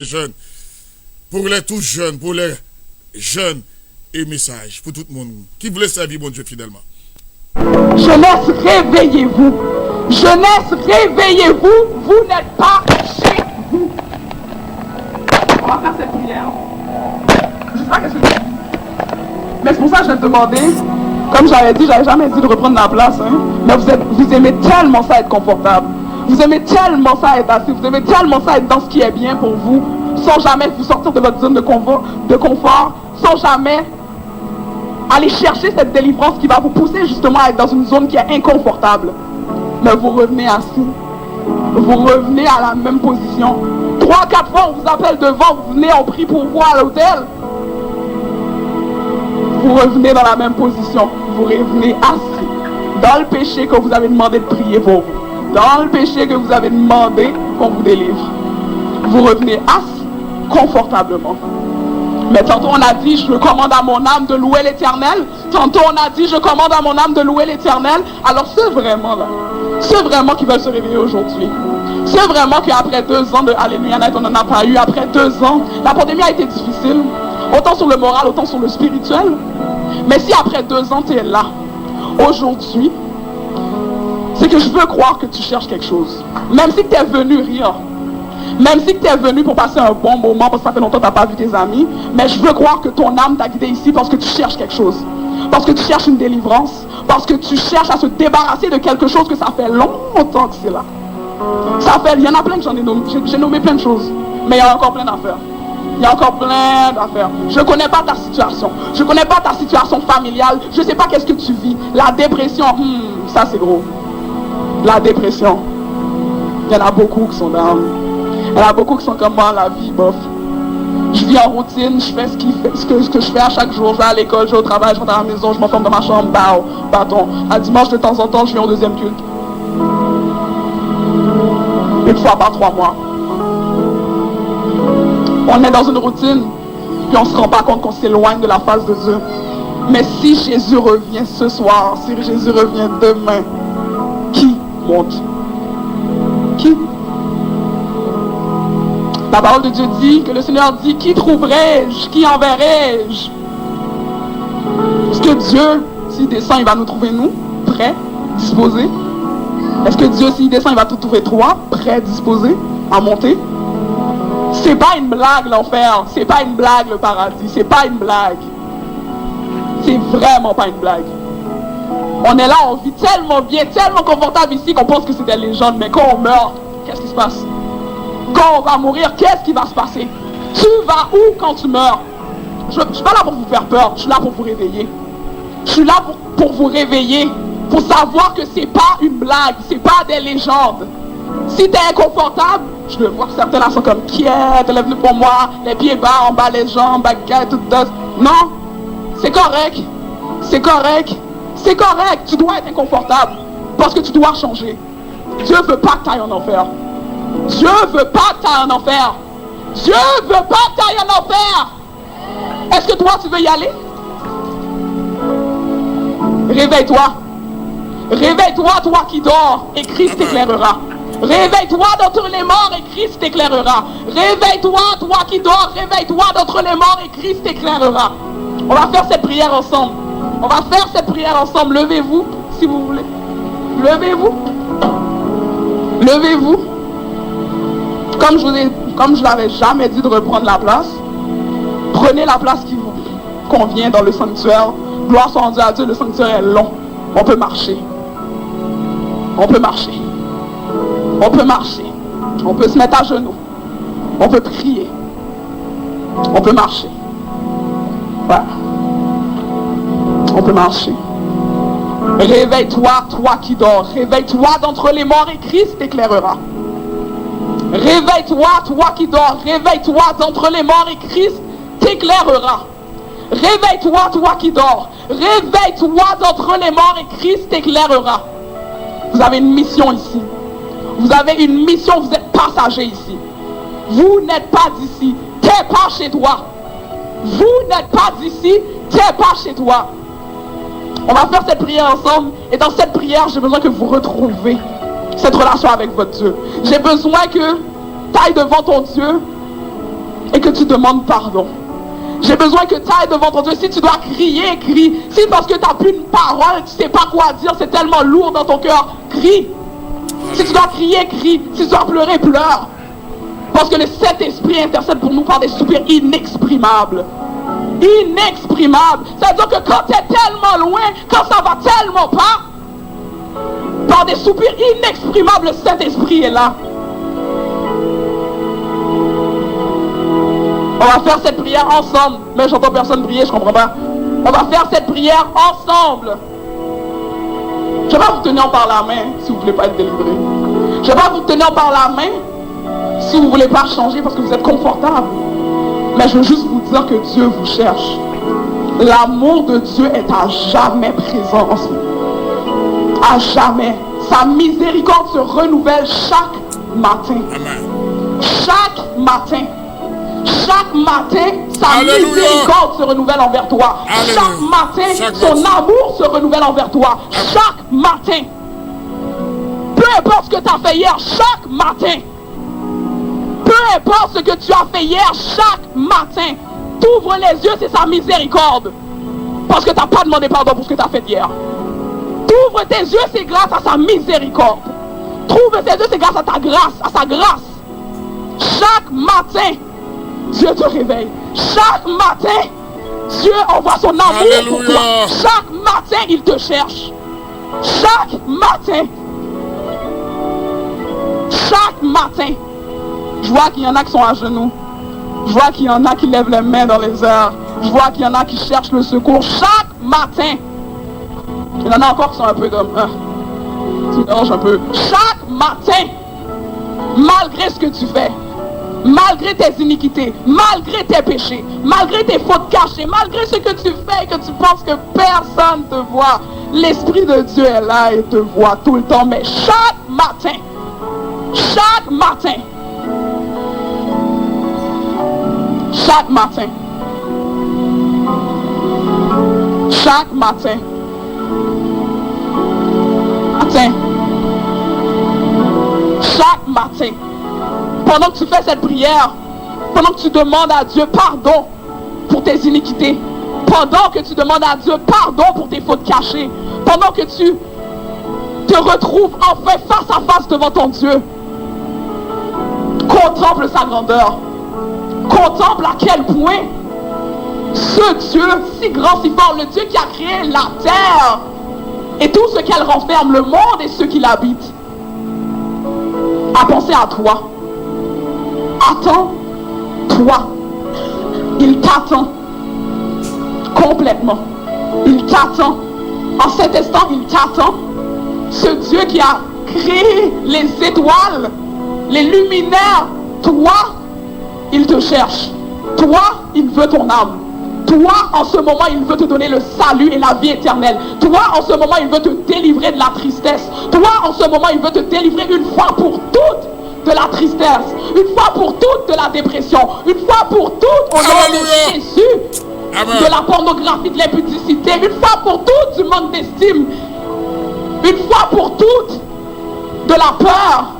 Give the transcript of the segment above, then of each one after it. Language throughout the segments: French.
jeunes, pour les tout jeunes, pour les jeunes et message pour tout le monde qui voulait servir mon Dieu fidèlement. Jeunesse, réveillez-vous. Jeunesse, réveillez-vous. Vous n'êtes pas chez vous. On va faire cette prière. Je sais pas qu'est-ce que je dis. Mais c'est pour ça que je vais te demander, comme j'avais dit, j'avais jamais dit de reprendre la place, hein, mais vous aimez tellement ça être confortable. Vous aimez tellement ça être assis. Vous aimez tellement ça être dans ce qui est bien pour vous, sans jamais vous sortir de votre zone de confort, sans jamais aller chercher cette délivrance qui va vous pousser justement à être dans une zone qui est inconfortable. Mais vous revenez assis. Vous revenez à la même position. 3-4 fois, on vous appelle devant, vous venez, on prie pour vous à l'hôtel. Vous revenez dans la même position. Vous revenez assis. Dans le péché que vous avez demandé de prier pour vous. Dans le péché que vous avez demandé qu'on vous délivre. Vous revenez assis, confortablement. Mais tantôt on a dit, je commande à mon âme de louer l'Éternel. Tantôt on a dit, je commande à mon âme de louer l'Éternel. Alors ceux vraiment là, ceux vraiment qui veulent se réveiller aujourd'hui, ceux vraiment qu'après 2 ans de Alléluia Night, on n'en a pas eu, après 2 ans, la pandémie a été difficile, autant sur le moral, autant sur le spirituel. Mais si après 2 ans tu es là, aujourd'hui, c'est que je veux croire que tu cherches quelque chose. Même si tu es venu rire, même si tu es venu pour passer un bon moment, parce que ça fait longtemps que tu n'as pas vu tes amis, mais je veux croire que ton âme t'a guidé ici parce que tu cherches quelque chose. Parce que tu cherches une délivrance. Parce que tu cherches à se débarrasser de quelque chose que ça fait longtemps que c'est là. Ça fait, il y en a plein que j'ai nommé plein de choses. Mais il y a encore plein d'affaires. Il y a encore plein d'affaires. Je ne connais pas ta situation. Je ne connais pas ta situation familiale. Je ne sais pas qu'est-ce que tu vis. La dépression, ça c'est gros. La dépression. Il y en a beaucoup qui sont down. Il y en a beaucoup qui sont comme moi, la vie, bof. Je vis en routine, je fais ce que je fais à chaque jour. Je vais à l'école, je vais au travail, je rentre à la maison, je m'enferme dans ma chambre, bâton. À dimanche, de temps en temps, je viens au 2e culte. 1 fois par 3 mois. On est dans une routine, puis on ne se rend pas compte qu'on s'éloigne de la face de Dieu. Mais si Jésus revient ce soir, si Jésus revient demain, qui monte? Qui? La parole de Dieu dit, que le Seigneur dit, qui trouverai-je? Qui enverrai-je? Est-ce que Dieu, s'il descend, il va nous trouver nous, prêts, disposés? Est-ce que Dieu, s'il descend, il va tout trouver toi, prêts, disposés, à monter? C'est pas une blague l'enfer, c'est pas une blague le paradis, c'est pas une blague. C'est vraiment pas une blague. On est là, on vit tellement bien, tellement confortable ici qu'on pense que c'est des légendes, mais quand on meurt, qu'est-ce qui se passe? Quand on va mourir, qu'est-ce qui va se passer? Tu vas où quand tu meurs? Je ne suis pas là pour vous faire peur, je suis là pour vous réveiller. Je suis là pour vous réveiller, pour savoir que c'est pas une blague, c'est pas des légendes. Si tu es inconfortable, je le vois que certains là sont comme quiètes, elle est venue pour moi, les pieds bas, en bas les jambes, baguette, tout ça. Non, c'est correct, c'est correct, c'est correct, tu dois être inconfortable parce que tu dois changer. Dieu ne veut pas que tu ailles en enfer. Dieu veut pas que tu ailles en enfer. Dieu veut pas que tu ailles en enfer. Est-ce que toi tu veux y aller? Réveille-toi. Réveille-toi, toi qui dors, et Christ t'éclairera. Réveille-toi d'entre les morts et Christ t'éclairera. Réveille-toi, toi qui dors, réveille-toi d'entre les morts et Christ t'éclairera. On va faire cette prière ensemble. On va faire cette prière ensemble. Levez-vous, si vous voulez. Levez-vous. Levez-vous. Comme je n'avais jamais dit de reprendre la place, prenez la place qui vous convient dans le sanctuaire. Gloire soit rendue à Dieu, le sanctuaire est long. On peut marcher. On peut marcher. On peut marcher. On peut se mettre à genoux. On peut prier. On peut marcher. Voilà. On peut marcher. Réveille-toi, toi qui dors. Réveille-toi d'entre les morts et Christ t'éclairera. Réveille-toi, toi qui dors. Réveille-toi d'entre les morts et Christ t'éclairera. Réveille-toi, toi qui dors. Réveille-toi d'entre les morts et Christ t'éclairera. Vous avez une mission ici. Vous avez une mission, vous êtes passager ici. Vous n'êtes pas d'ici, t'es pas chez toi. Vous n'êtes pas d'ici, t'es pas chez toi. On va faire cette prière ensemble. Et dans cette prière, j'ai besoin que vous retrouviez cette relation avec votre Dieu. J'ai besoin que tu ailles devant ton Dieu que tu demandes pardon. J'ai besoin que tu ailles devant ton Dieu. Si tu dois crier, crie. Si parce que tu n'as plus une parole, tu ne sais pas quoi dire, c'est tellement lourd dans ton cœur, crie. Si tu dois crier, crie. Si tu dois pleurer, pleure. Parce que le Saint-Esprit intercède pour nous par des soupirs inexprimables. Inexprimables. C'est-à-dire que quand tu es tellement loin, quand ça va tellement pas, par des soupirs inexprimables, le Saint-Esprit est là. On va faire cette prière ensemble. Mais j'entends personne prier, je comprends pas. On va faire cette prière ensemble. Je vais pas vous tenir par la main si vous voulez pas être délivré. Je vais pas vous tenir par la main si vous voulez pas changer parce que vous êtes confortable. Mais je veux juste vous dire que Dieu vous cherche. L'amour de Dieu est à jamais présent en ce moment. À jamais. Sa miséricorde se renouvelle chaque matin. Amen. Chaque matin. Chaque matin, sa Alléluia. miséricorde se renouvelle envers toi. Alléluia. Chaque matin, son amour se renouvelle envers toi. Chaque matin. Peu importe ce que tu as fait hier, chaque matin. Peu importe ce que tu as fait hier, chaque matin. T'ouvres les yeux, c'est sa miséricorde. Parce que tu n'as pas demandé pardon pour ce que tu as fait hier. T'ouvres tes yeux, c'est grâce à sa miséricorde. T'ouvres tes yeux, c'est grâce à ta grâce, à sa grâce. Chaque matin, Dieu te réveille. Chaque matin, Dieu envoie son amour pour toi. Chaque matin, il te cherche. Chaque matin. Chaque matin. Je vois qu'il y en a qui sont à genoux. Je vois qu'il y en a qui lèvent les mains dans les airs. Je vois qu'il y en a qui cherchent le secours. Chaque matin. Il y en a encore qui sont un peu comme... tu mélanges un peu. Chaque matin. Malgré ce que tu fais. Malgré tes iniquités, malgré tes péchés, malgré tes fautes cachées, malgré ce que tu fais et que tu penses que personne te voit, l'Esprit de Dieu est là et te voit tout le temps. Mais chaque matin, chaque matin, chaque matin, chaque matin, chaque matin, pendant que tu fais cette prière, pendant que tu demandes à Dieu pardon pour tes iniquités, pendant que tu demandes à Dieu pardon pour tes fautes cachées, pendant que tu te retrouves enfin face à face devant ton Dieu, contemple sa grandeur, contemple à quel point ce Dieu si grand, si fort, le Dieu qui a créé la terre et tout ce qu'elle renferme, le monde et ceux qui l'habitent, a pensé à toi. Attends-toi. Il t'attend complètement. Il t'attend. En cet instant, il t'attend. Ce Dieu qui a créé les étoiles, les luminaires, toi, il te cherche. Toi, il veut ton âme. Toi, en ce moment, il veut te donner le salut et la vie éternelle. Toi, en ce moment, il veut te délivrer de la tristesse. Toi, en ce moment, il veut te délivrer une fois pour toutes de la tristesse, une fois pour toutes de la dépression, une fois pour toutes au nom de Jésus, Amen. de la pornographie, de l'impudicité, une fois pour toutes du manque d'estime, une fois pour toutes de la peur,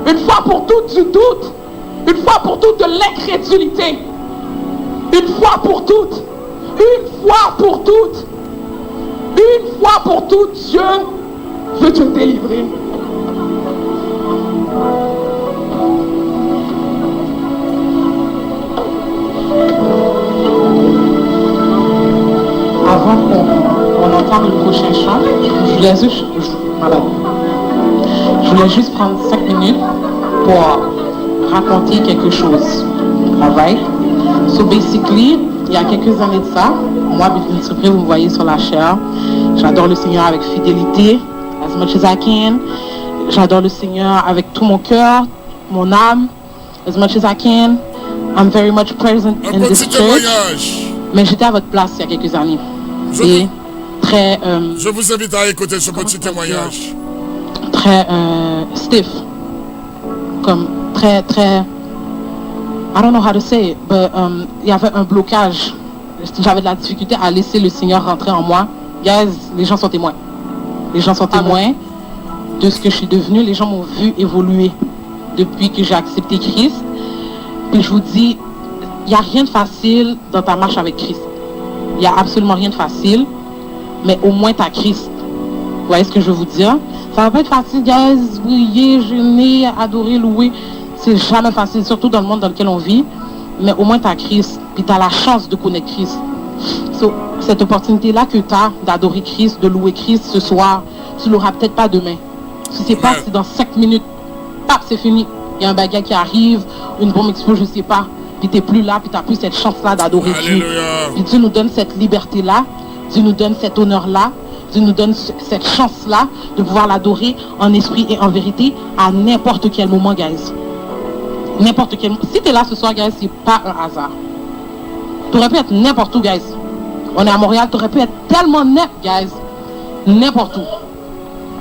une fois pour toutes du doute, une fois pour toutes de l'incrédulité, une fois pour toutes, une fois pour toutes, une fois pour toutes, Dieu veut te délivrer. Avant qu'on entende le prochain chant, je voulais juste prendre 5 minutes pour raconter quelque chose. Alright? So basically, il y a quelques années de ça, moi, vous me voyez sur la chair, j'adore le Seigneur avec fidélité, as much as I can. J'adore le Seigneur avec tout mon cœur, mon âme, as much as I can. I'm very much present in this church. Mais j'étais à votre place il y a quelques années. Et très... je vous invite à écouter ce petit témoignage. Très stiff. Comme très... I don't know how to say it, but il y avait un blocage. J'avais de la difficulté à laisser le Seigneur rentrer en moi. Guys, les gens sont témoins. Les gens sont témoins de ce que je suis devenue. Les gens m'ont vu évoluer depuis que j'ai accepté Christ. Puis je vous dis, il n'y a rien de facile dans ta marche avec Christ. Il n'y a absolument rien de facile, mais au moins tu as Christ. Vous voyez ce que je veux vous dire? Ça va pas être facile, guys, prier, jeûner, adorer, louer. C'est jamais facile, surtout dans le monde dans lequel on vit. Mais au moins tu as Christ, puis tu as la chance de connaître Christ. So, cette opportunité-là que tu as d'adorer Christ, de louer Christ ce soir, tu ne l'auras peut-être pas demain. Si c'est pas, c'est dans 5 minutes, pap, c'est fini. Il y a un bagage qui arrive, une bombe explose, je ne sais pas. Puis tu n'es plus là, puis tu n'as plus cette chance-là d'adorer Dieu. Puis Dieu nous donne cette liberté-là, Dieu nous donne cet honneur-là, Dieu nous donne cette chance-là de pouvoir l'adorer en esprit et en vérité à n'importe quel moment, guys. N'importe quel moment. Si tu es là ce soir, guys, c'est pas un hasard. Tu aurais pu être n'importe où, guys. On est à Montréal, tu aurais pu être tellement net, guys. N'importe où.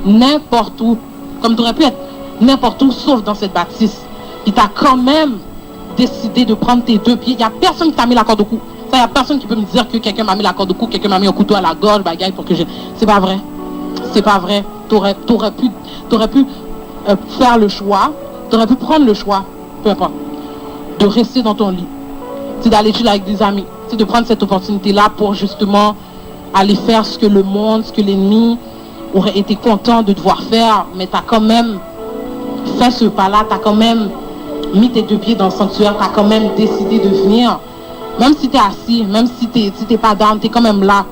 N'importe où. Comme tu aurais pu être n'importe où, sauf dans cette bâtisse. Il t'a quand même décidé de prendre tes 2 pieds. Il n'y a personne qui t'a mis la corde au cou. Il n'y a personne qui peut me dire que quelqu'un m'a mis la corde au cou, quelqu'un m'a mis un couteau à la gorge, bagaille, pour que je... C'est pas vrai. C'est pas vrai. T'aurais pu faire le choix, t'aurais pu prendre le choix, peu importe, de rester dans ton lit. C'est d'aller chiller avec des amis. C'est de prendre cette opportunité-là pour justement aller faire ce que le monde, ce que l'ennemi aurait été content de devoir faire, mais tu as quand même fait ce pas-là, tu as quand même mis tes 2 pieds dans le sanctuaire, tu as quand même décidé de venir. Même si tu es assis, même si tu n'es pas down, tu es quand même là.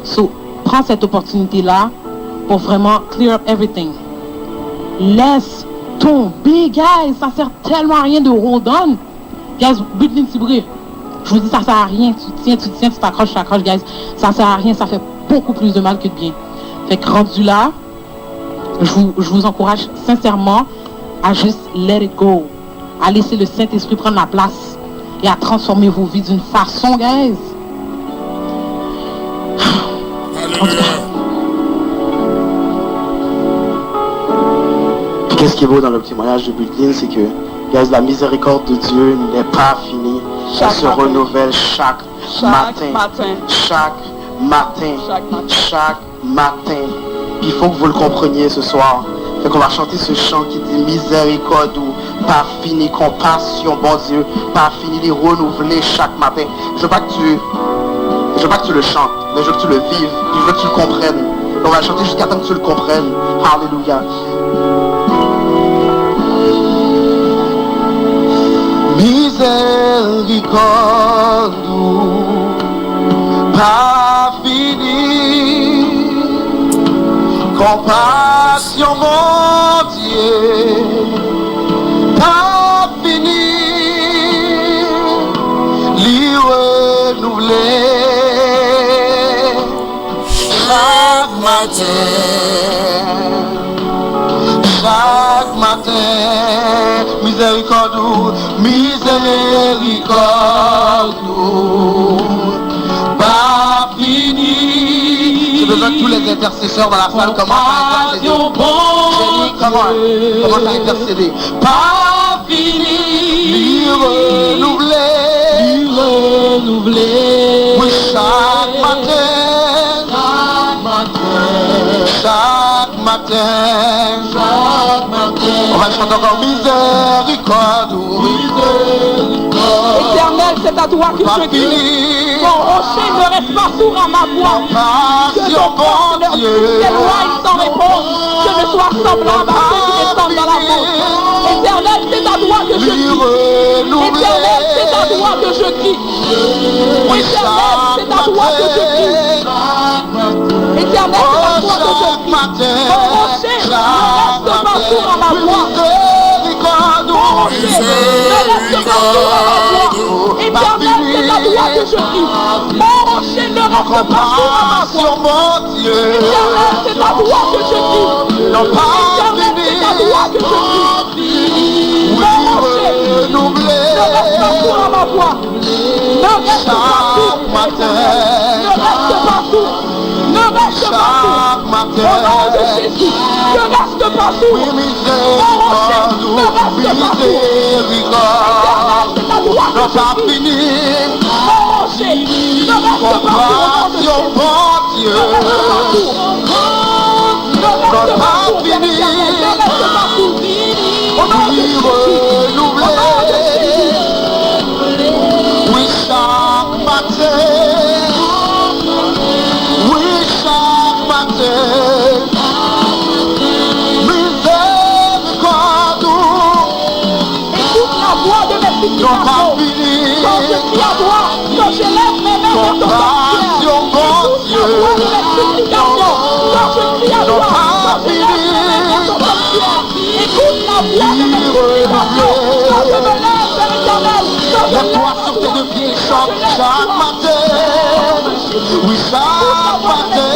So, prends cette opportunité-là pour vraiment clear up everything. Laisse tomber, guys. Ça sert tellement à rien de hold on. Guys, Butlin Tibré. Je vous dis, ça sert à rien. Tu tiens, tu t'accroches, guys. Ça sert à rien. Ça fait beaucoup plus de mal que de bien. Fait que rendu là, je vous encourage sincèrement à juste let it go. À laisser le Saint-Esprit prendre la place et à transformer vos vies d'une façon, guys. Alléluia. Puis qu'est-ce qui est beau dans le témoignage de Butlin, c'est que, guys, la miséricorde de Dieu n'est pas finie. Elle se renouvelle chaque matin. Il faut que vous le compreniez ce soir. Fait qu'on va chanter ce chant qui dit miséricorde ou pas fini, compassion, bon Dieu, pas fini, les renouveler chaque matin. Je veux pas que tu le chantes, mais je veux que tu le vives, je veux que tu le comprennes. On va chanter jusqu'à temps que tu le comprennes. Alléluia. Miséricorde pas fini, compassion mon Dieu pas fini, l'y renouveler chaque matin, miséricorde, pas fini. J'ai besoin de tous les intercesseurs dans la salle commencent à intercéder. Jenny, commence à intercéder. Pas fini, l'y renouveler. Oui, chaque matin. On va chanter encore miséricorde. Éternel, c'est à toi que je crie. Mon rocher ne reste pas sourd à ma voix. Que ton corps leur s'éloigne sans réponse. Que je sois semblable à ceux qui descendent dans la faute. Éternel, c'est à toi que je crie. Éternel, c'est à toi que je crie. Éternel, c'est à toi que je crie. Éternel, c'est à toi que je crie. Mon rocher ne reste pas sourd à ma voix. Mon rocher ne reste pas sourd à ma voix. Éternel, c'est à toi que je crie. Mon rocher ne reste pas sourd à ma voix. Éternel, c'est à toi que je crie. Éternel, c'est à toi que je crie. Mon rocher ne reste pas sourd à ma voix. Ne reste pas sourd. Ne reste pas sourd. Ne reste pas sourd. Au nom de Jésus, ne reste pas sourd. Mon rocher ne reste pas sourd. Éternel, c'est à toi que je crie. Mon rocher ne reste pas sourd. Ne reste pas sourd. Ne reste pas sourd. Ne reste pas sourd. Au nom de Jésus. Au nom de Jésus. Oui, mots, quand je crie à toi, quand je lève mes mains dans ton sanctuaire, écoute la voix de mes supplications. Quand je crie à toi, quand je lève mes mains dans ton sanctuaire, écoute la voix de mes supplications. Quand je me lève vers l'Éternel, quand je lève Lève-toi sur tes deux pieds, chante chaque matin. Oui, chaque matin.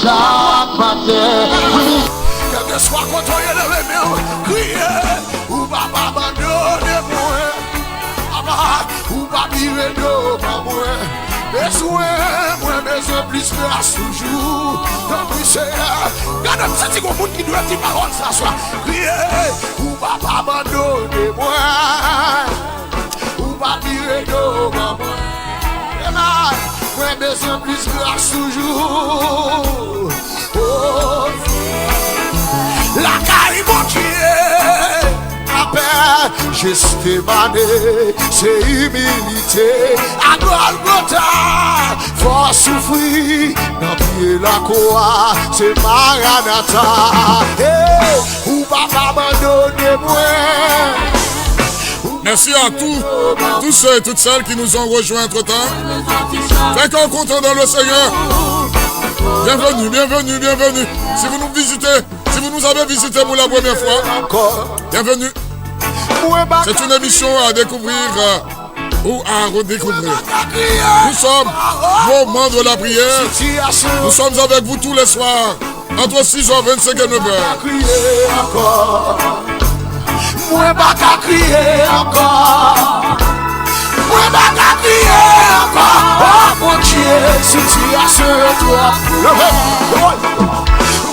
Chaque matin. Oui. Quel que soit quand on est levé, crier, ou pas abandonner moi, ou pas virer de moi. Besoin plus grâce toujours. Tant pis c'est là. Regardez, c'est un monde qui doit dire parole ça soit. Crier, ou pas abandonner moi, ou pas virer de moi. Moi besoin plus grâce toujours. Oh, la caille mon Dieu, appelle Gethsémani, c'est humilité. À Golgotha, faut souffrir, dans pied la croix, c'est Maranatha. Hey, ou pas abandonner moi. Merci à tous ceux et toutes celles qui nous ont rejoints entre-temps. Fait qu'on content dans le Seigneur. Bienvenue, bienvenue, bienvenue. Si vous nous visitez, si vous nous avez visité pour la première fois, bienvenue. C'est une émission à découvrir ou à redécouvrir. Nous sommes au moment de la prière. Nous sommes avec vous tous les soirs, entre 6h25 et 9h. Moi pas qu'à crier encore. Moi pas qu'à crier encore. Oh mon Dieu, situation toi.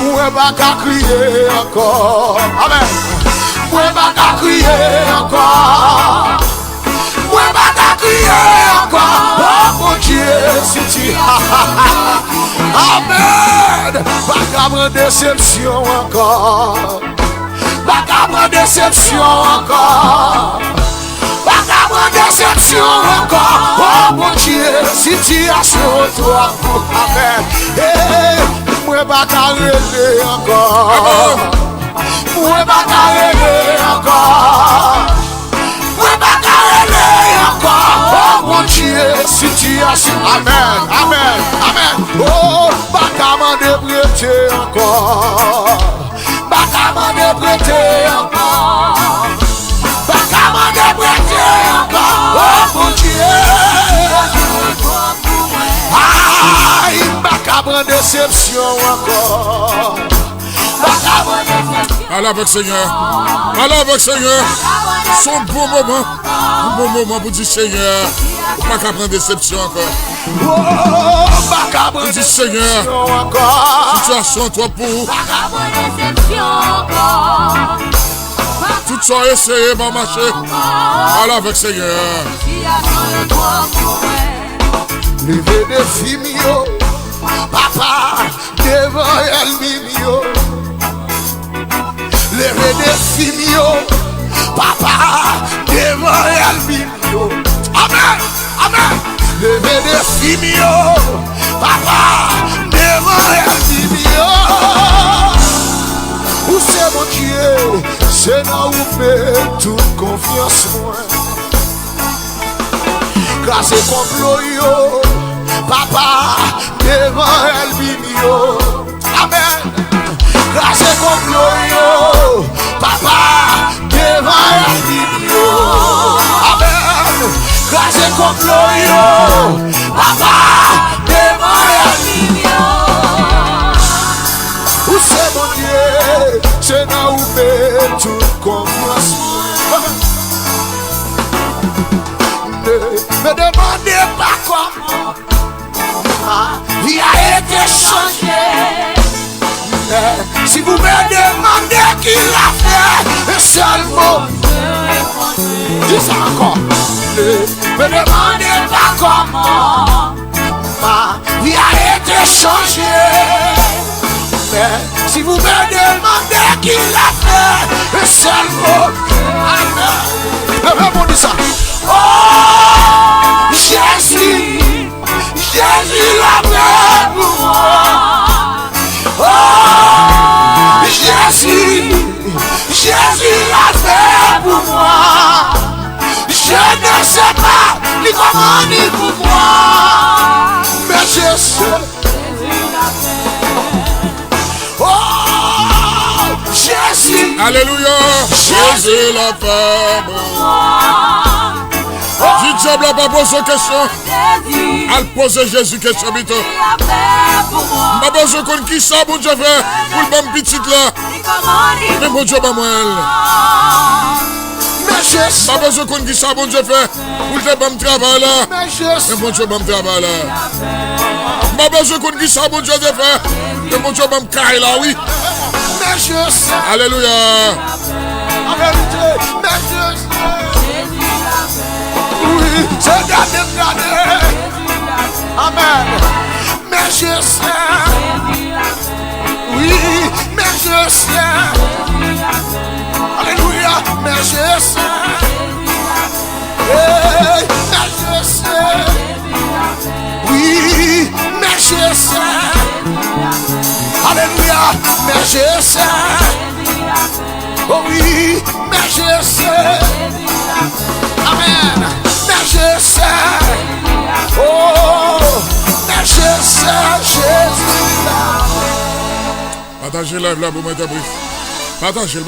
Moi pas qu'à crier encore. Amen. Moi pas qu'à crier encore. Moi pas qu'à crier encore. Oh mon Dieu, situation. Amen. Pas qu'à prendre déception encore. Pas qu'à prendre déception encore. Pas qu'à prendre déception encore. Oh mon Dieu, situation toi. Amen. Hey, moi pas qu'à rêver encore. Moi pas qu'à rêver encore. Moi pas qu'à rêver encore. Oh mon Dieu, situation. Amen, amen, amen. Oh, pas qu'à m'en déprêter encore. Pas qu'à m'en déprêter encore. Pas qu'à m'en déprêter encore. Oh mon Dieu. Aïe, pas qu'à prendre déception encore. Pas qu'à prendre déception. Allez avec Seigneur. Allez avec Seigneur. Son bon moment. Un bon moment pour dire Seigneur. Pas qu'à prendre déception encore. Oh, pas qu'à prendre déception encore. Situation toi pour. Pas qu'à prendre déception encore. Tout ça essayé va marcher. Allez avec Seigneur. Levez des filles, papa, devant elle, mimio. Levez des filles, papa, devant elle, mimio. Amen, amen. Levez des filles, papa, devant elle, mimio. Où c'est mon Dieu, c'est là où fait toute confiance, moi. Grâce et complot, yo, papa, devant elle, mimio. Amen. Grâce et complot, yo, papa, devant elle, mimio. Amen. Grâce et complot, yo, papa, devant elle, mimio. Où c'est mon Dieu, c'est là où fait toute confiance. Ne me demandez pas comment ma vie a été changée. Si vous me demandez qui l'a fait, un seul mot, dis ça encore. Ne me demandez pas comment ma vie a été changée. Si vous me demandez qui l'a fait, un seul mot, amen. Le dit ça. Oh, Jésus, Jésus l'a fait pour moi. Oh, Jésus, Jésus l'a fait pour moi. Jésus ne sais pas ni comment ni pourquoi, mais je sais. Oh, Jésus. Alléluia. Jésus l'a fait pour moi. Dis diable n'a pas posé question. Elle pose Jésus question bito. Pas besoin qu'on qui ça bon Dieu fait pour le bon petit là. Mais bon Dieu pas moi Mais je sais. pas besoin qu'on qui ça bon Dieu fait pour le bon travail là. Mais je sais. Mais bon Dieu bon travail là. Pas besoin qu'on qui ça bon Dieu fait. Mais bon Dieu bon caille là oui. Mais je sais. Alléluia. En vérité, mais je sais. Oui, c'est regardez. Amen. Mais je sais. Oui, mais je sais. Alléluia. Mais je sais. Hey, mais je sais. Oui, mais je sais. Alléluia. Mais je sais. Oh oui, mais je sais. Amen. Mais je sais. Oh, mais je sais, Jésus. Partagez live là pour mettre un brief. Partagez.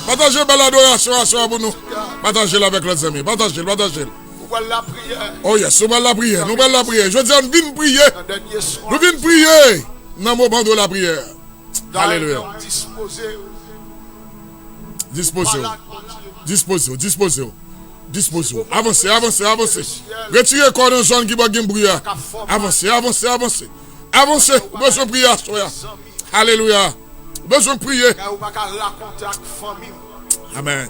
Partagez l'adoration pour nous. Partagez avec les amis. Partagez. La prière. Oh yes, nous allons la prière. Je dis, nous venons prier. Nous venons prier dans le moment de la prière. Alléluia. Disposez-vous. Avancez. Retirez le corps dans la zone qui va briller. Avancez. Besoin de prier. Alléluia. Besoin de prier. Amen.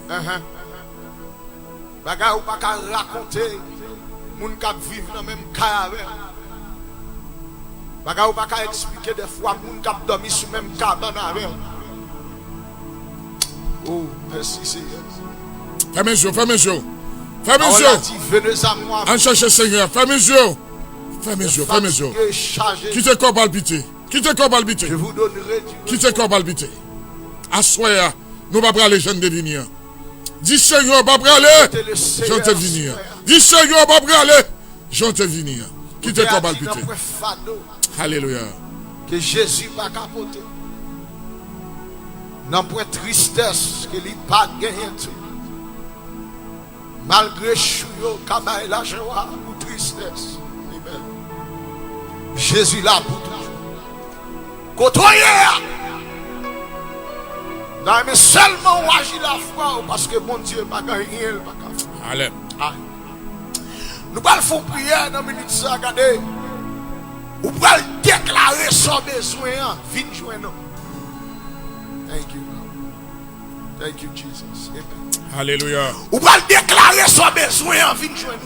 Bagay ou pas qu'à raconter, moun k'ap vivre dans même cas avec. Bagay ou pas qu'à expliquer des fois, moun k'ap dormi sous même cabane avec. Oh, merci Seigneur. Fermez les yeux. Venez à moi. En cherche Seigneur. Fermez les yeux. Qui te corps palpiter? Je vous donnerai du. Qui te corps palpiter? Assoya, nous pas aller jeunes devenir. Dis Seigneur, pas aller. J'en te venir. Dis Seigneur, pas aller. J'en te venir. Qui te corps palpiter? Alléluia. Que Jésus va capoter. Non point tristesse que lui pas gagné tout. Malgré chouyo, kama la joie ou tristesse. Amen. Jésus là pour toujours. Côtoyer. Non mais seulement on agit la foi parce que mon Dieu pas gagné pas faire. Allez. Nous allons faire prière dans minute ça regardez. Ou allons déclarer son besoin vinn joindre. Thank you Jesus. Amen. Alléluia. Ou allons déclarer son besoin vinn joindre.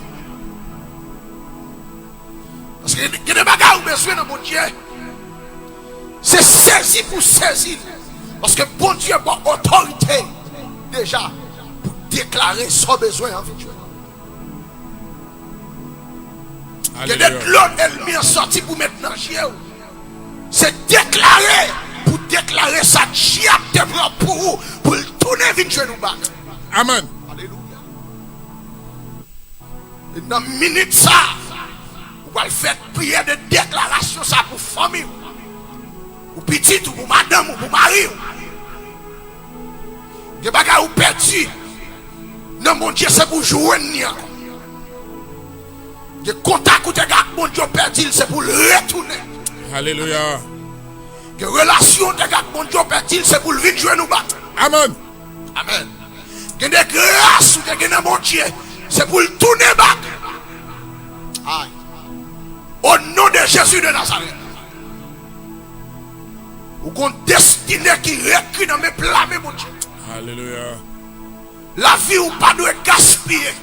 Parce que des bagages ou besoin dans mon Dieu. C'est saisi pour saisir. Parce que bon Dieu a autorité déjà pour déclarer son besoin en vie. Il y a des clones ennemis sortis pour mettre dans le ciel. C'est déclarer pour déclarer ça diable te prend pour vous pour le tourner vers nous bas. Amen. Alléluia. Et dans une minute ça, vous allez faire prière de déclaration ça pour famille. Ou petit ou pour madame ou pour mari. Des bagages ou perdu. Non mon Dieu c'est pour jouer ni encore. Des contacts ou des gars mon Dieu perdu c'est pour le retourner. Alléluia. Des relations des gars mon Dieu perdu c'est pour le venir jouer nous battre. Amen. Amen. Des grâces ou des gars mon Dieu c'est pour le tourner back. Aïe. Au nom de Jésus de Nazareth. Ou qu'on destinée qui récrit dans mes plats, mon Dieu. Alléluia. La vie ou pas doit gaspiller.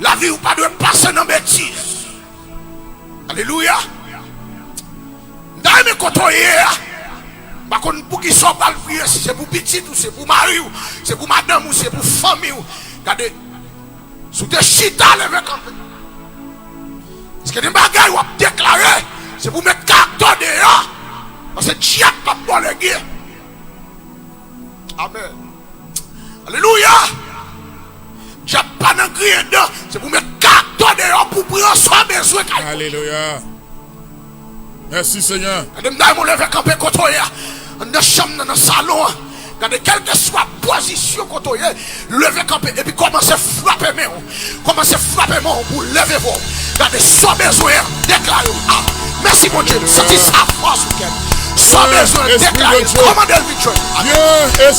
La vie ou pas doit passer dans bêtises. Alléluia. Dans mes côtoyers, par contre, pour qu'ils soient pas le prier, si c'est pour petit ou c'est pour mari ou c'est pour madame ou c'est pour famille. Regardez, sous des chita levé quand même. Parce que des bagages ou à déclarer, c'est pour mettre carton dehors. Parce que Dieu n'a pas le guerre. Amen. Alléluia. pas dans grien dedans, c'est pour mettre carton dehors pour prendre soin besoin. Alléluia. Merci Seigneur. Madame, on lève camper contre hier. Dans la chambre, dans le salon. Regardez, quelle que soit la position contre hier, levez camper et puis commencez à frapper main. Commencez à frapper main pour lever vous. Regardez, sans besoin, déclarez. Ah, merci mon Dieu. Satisfait à force. Sans besoin, déclarez. Commandez le victoire.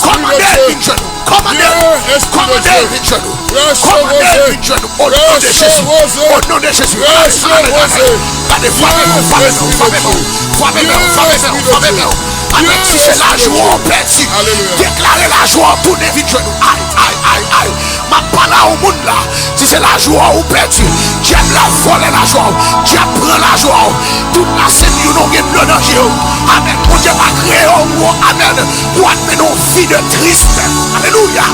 Commandez le victoire. Commandez le victoire. Commandez le victoire. Au nom de Jésus. Au nom de Jésus. Regardez, amen, si c'est la joie, on perdit. Déclarez la joie, tournez vite genou. Aïe, aïe, aïe, aïe. Ma parole au monde là. Si c'est la joie, on perdit. Diable la vole la joie. Diable prend la joie. Toute la scène, nous n'avons pas de danger. Amen. Mon Dieu va créer au mot. Amen. Pour amener nos vies de tristesse. Alléluia.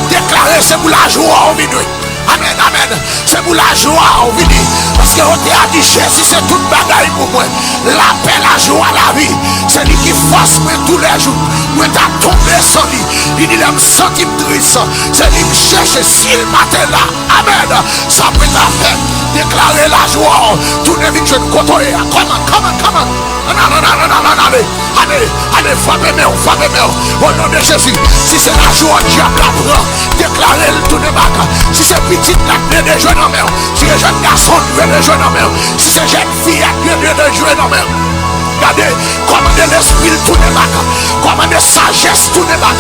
Déclarez, c'est pour la joie au minuit. Amen, amen. C'est pour la joie, on vit. Parce que on t'a dit, Jésus, c'est toute bagaille pour moi. La paix, la joie, la vie. C'est lui qui force moi tous les jours. Moi, t'as tombé sans lui. Il dit, il me senti triste. C'est lui qui cherche s'il matin là. Amen. Ça peut faire. Déclarer la joie. Tournez vite, je ne côtoie. Comment. Non. Allez, frappez-moi. Au nom de Jésus. Si c'est la joie, diable la prend. Déclarez le tourner bac. Si c'est petit, la clé de jouer dans mer. Si c'est jeune garçon, il veut jouer dans mer. Si c'est jeune fille, il veut jouer dans mer. Regardez, commandez l'esprit tourner bac. Commandez sagesse tourner bac.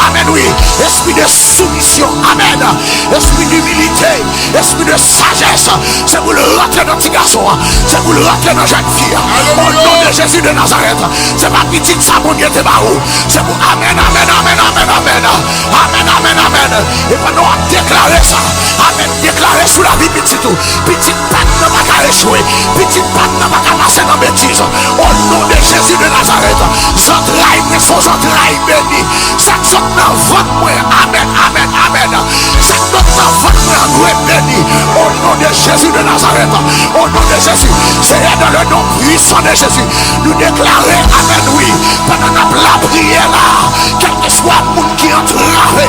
Amen, oui. Esprit de soumission. Amen. Esprit d'humilité. Esprit de sagesse. C'est pour le rentrer dans petit garçon. C'est pour le rentrer dans jeune fille. Au nom de Jésus de Nazareth. C'est pas petit ça, mon Dieu, c'est pour Amen. Et pendant à déclarer ça. Amen. Déclarer sous la vie petit tout. Petit patte n'a pas échouer. Petit patte n'a pas passer dans bêtise. Au nom de Jésus de Nazareth. J'entraille mes sons, j'entraille béni. Chaque son dans votre moi. Amen. Chaque son dans votre moi béni. Au nom de Jésus de Nazareth. Au nom de Jésus. C'est dans le nom puissant de Jésus. Nous déclarer Amen, oui. Pendant la prière là. Quel que soit le monde qui entrave.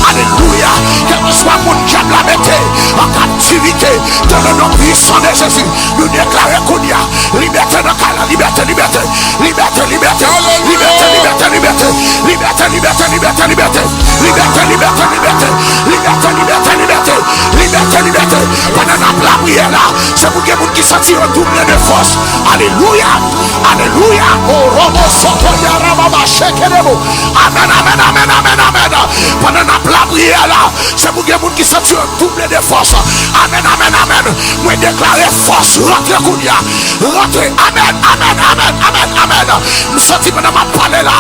Alléluia. Quel que soit le monde qui a la mettre en captivité. Dans le nom puissant de Jésus. Nous déclarer qu'on y a liberté dans la liberté. Pendant la prière là, c'est pour que vous qui sentent un double de force. Alléluia. Oh, Robo Sotoya Rababa Shekerebo. Amen. Pendant la prière là, c'est pour que vous qui sentent un double de force. Amen. Moi déclarer force. Rentrez Kounia. Rentrez. Amen. Nous sentons pendant ma parole là.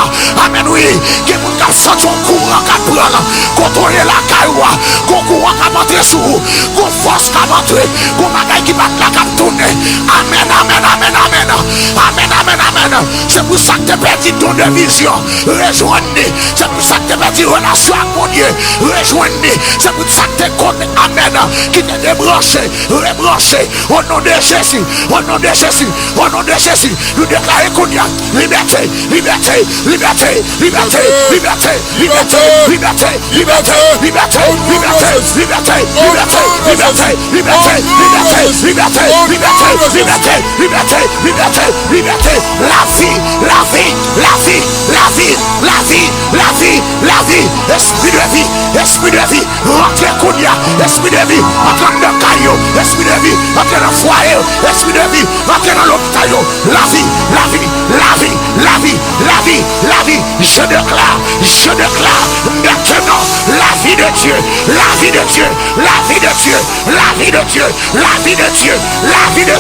Amen, oui. Que vous qui sentez un courant qui prend. Contrôler la caille. Qu'on courant qui va entrer sous vous. Qu'on force qui va entrer. Qu'on bagaille qui va tourner. Amen. C'est pour ça que tu perds ton de vision. Rejoignez. C'est pour ça que tu perds relation avec mon Dieu. Rejoignez. C'est pour ça que tu connais. Amen. Qui te débranché. Rebranché. Au nom de Jésus. Nous déclarons qu'on y a liberté. La vie. Esprit de vie. Rentrez qu'on y a. Esprit de vie. Entrez dans le caillou. Esprit de vie. Entrez dans le foyer. Esprit de vie. Entrez dans l'hôpital. La vie. Je déclare maintenant la vie de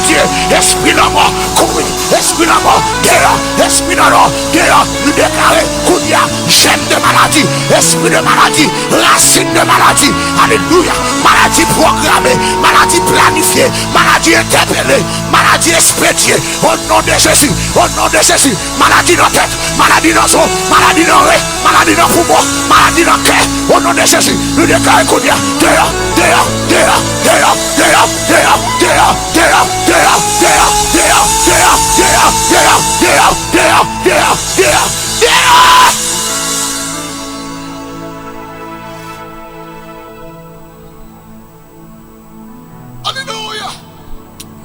Dieu. Esprit de mort, couru. Esprit de mort, dehors. Nous déclarons qu'il y a gène de maladie. Esprit de maladie. Racine de maladie. Alléluia. Maladie programmée. Maladie planifiée. Maladie interpellée. Maladie expédiée. Au nom de Jésus. Maladie dans la tête. Maladie dans son. Maladie dans l'oreille. Maladie dans le poumon. Maladie dans le cœur. Au nom de Jésus. Nous déclarons qu'on y a dehors.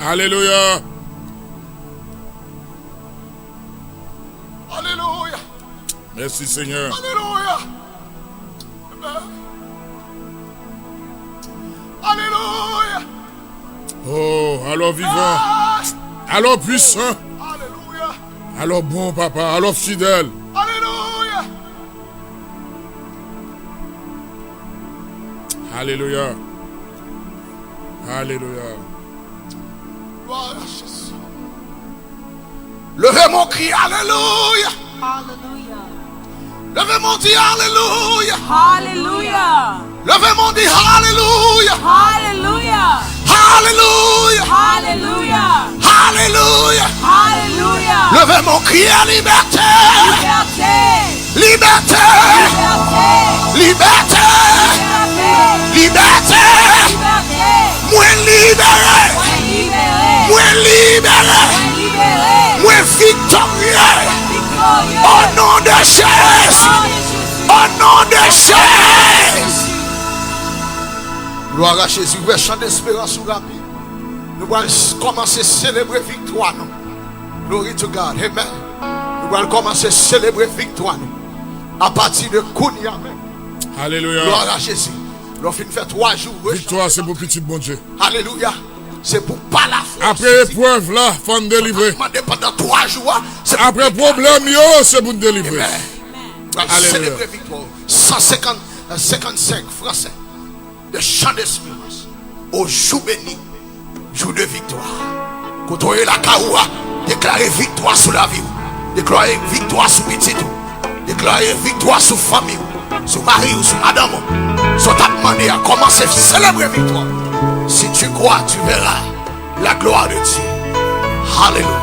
Alléluia. Alléluia. Merci Seigneur. Alléluia. Amen. Alléluia. Oh, alors vivant, Ah. alors puissant, Alléluia. alors bon papa, alors fidèle. Alléluia. Alléluia. Alléluia. Gloire à Jésus. Levez mon cri, Alléluia. Hallelujah. Levez mon dit, Alléluia. Hallelujah. Levez mon dit, Alléluia. Hallelujah. Alléluia. Hallelujah. Alléluia. Hallelujah. Levez mon cri à liberté. Liberté. Liberté. Liberté. Liberté. Liberté. Liberté. Liberté. Moins libéré. Libéré. Moins libéré. Libéré. Moins victorieux. Victorieux. Au nom de Jésus. Au nom de Jésus. Gloire à Jésus. Vous chant d'espérance sous la vie. Nous allons commencer à célébrer victoire. Glory to God. Amen. Nous allons commencer à célébrer victoire. À partir de Kounia. Alléluia. Gloire à Jésus. L'on finit faire 3 jours. Victoire, c'est pour petit bon Dieu. Alléluia. C'est pour pas la foi. Après épreuve là, faut nous délivrer. Pendant 3 jours. Après problème, yo, c'est pour nous délivrer. Alléluia. Célébrer victoire. 155 français. De chant d'espérance. Au jour béni. Jour de victoire. Côtoyer la Kaoua. Déclarer victoire sur la vie. Déclarer victoire sur petit. Déclarer victoire sur famille. Sur mari ou sur madame. Soit à demander à commencer à célébrer victoire. Si tu crois, tu verras la gloire de Dieu. Alléluia.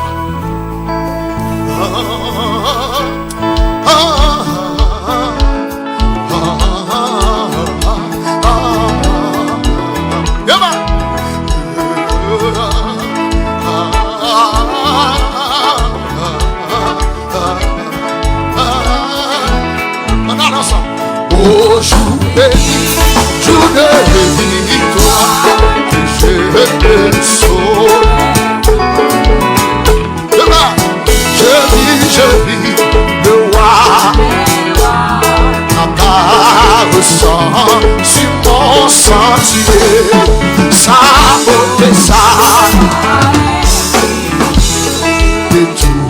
Oh, jour béni, jour de victoire, je te sauve. Demain, je vis le roi. Ma sang sur mon sentier, sa beauté, et tout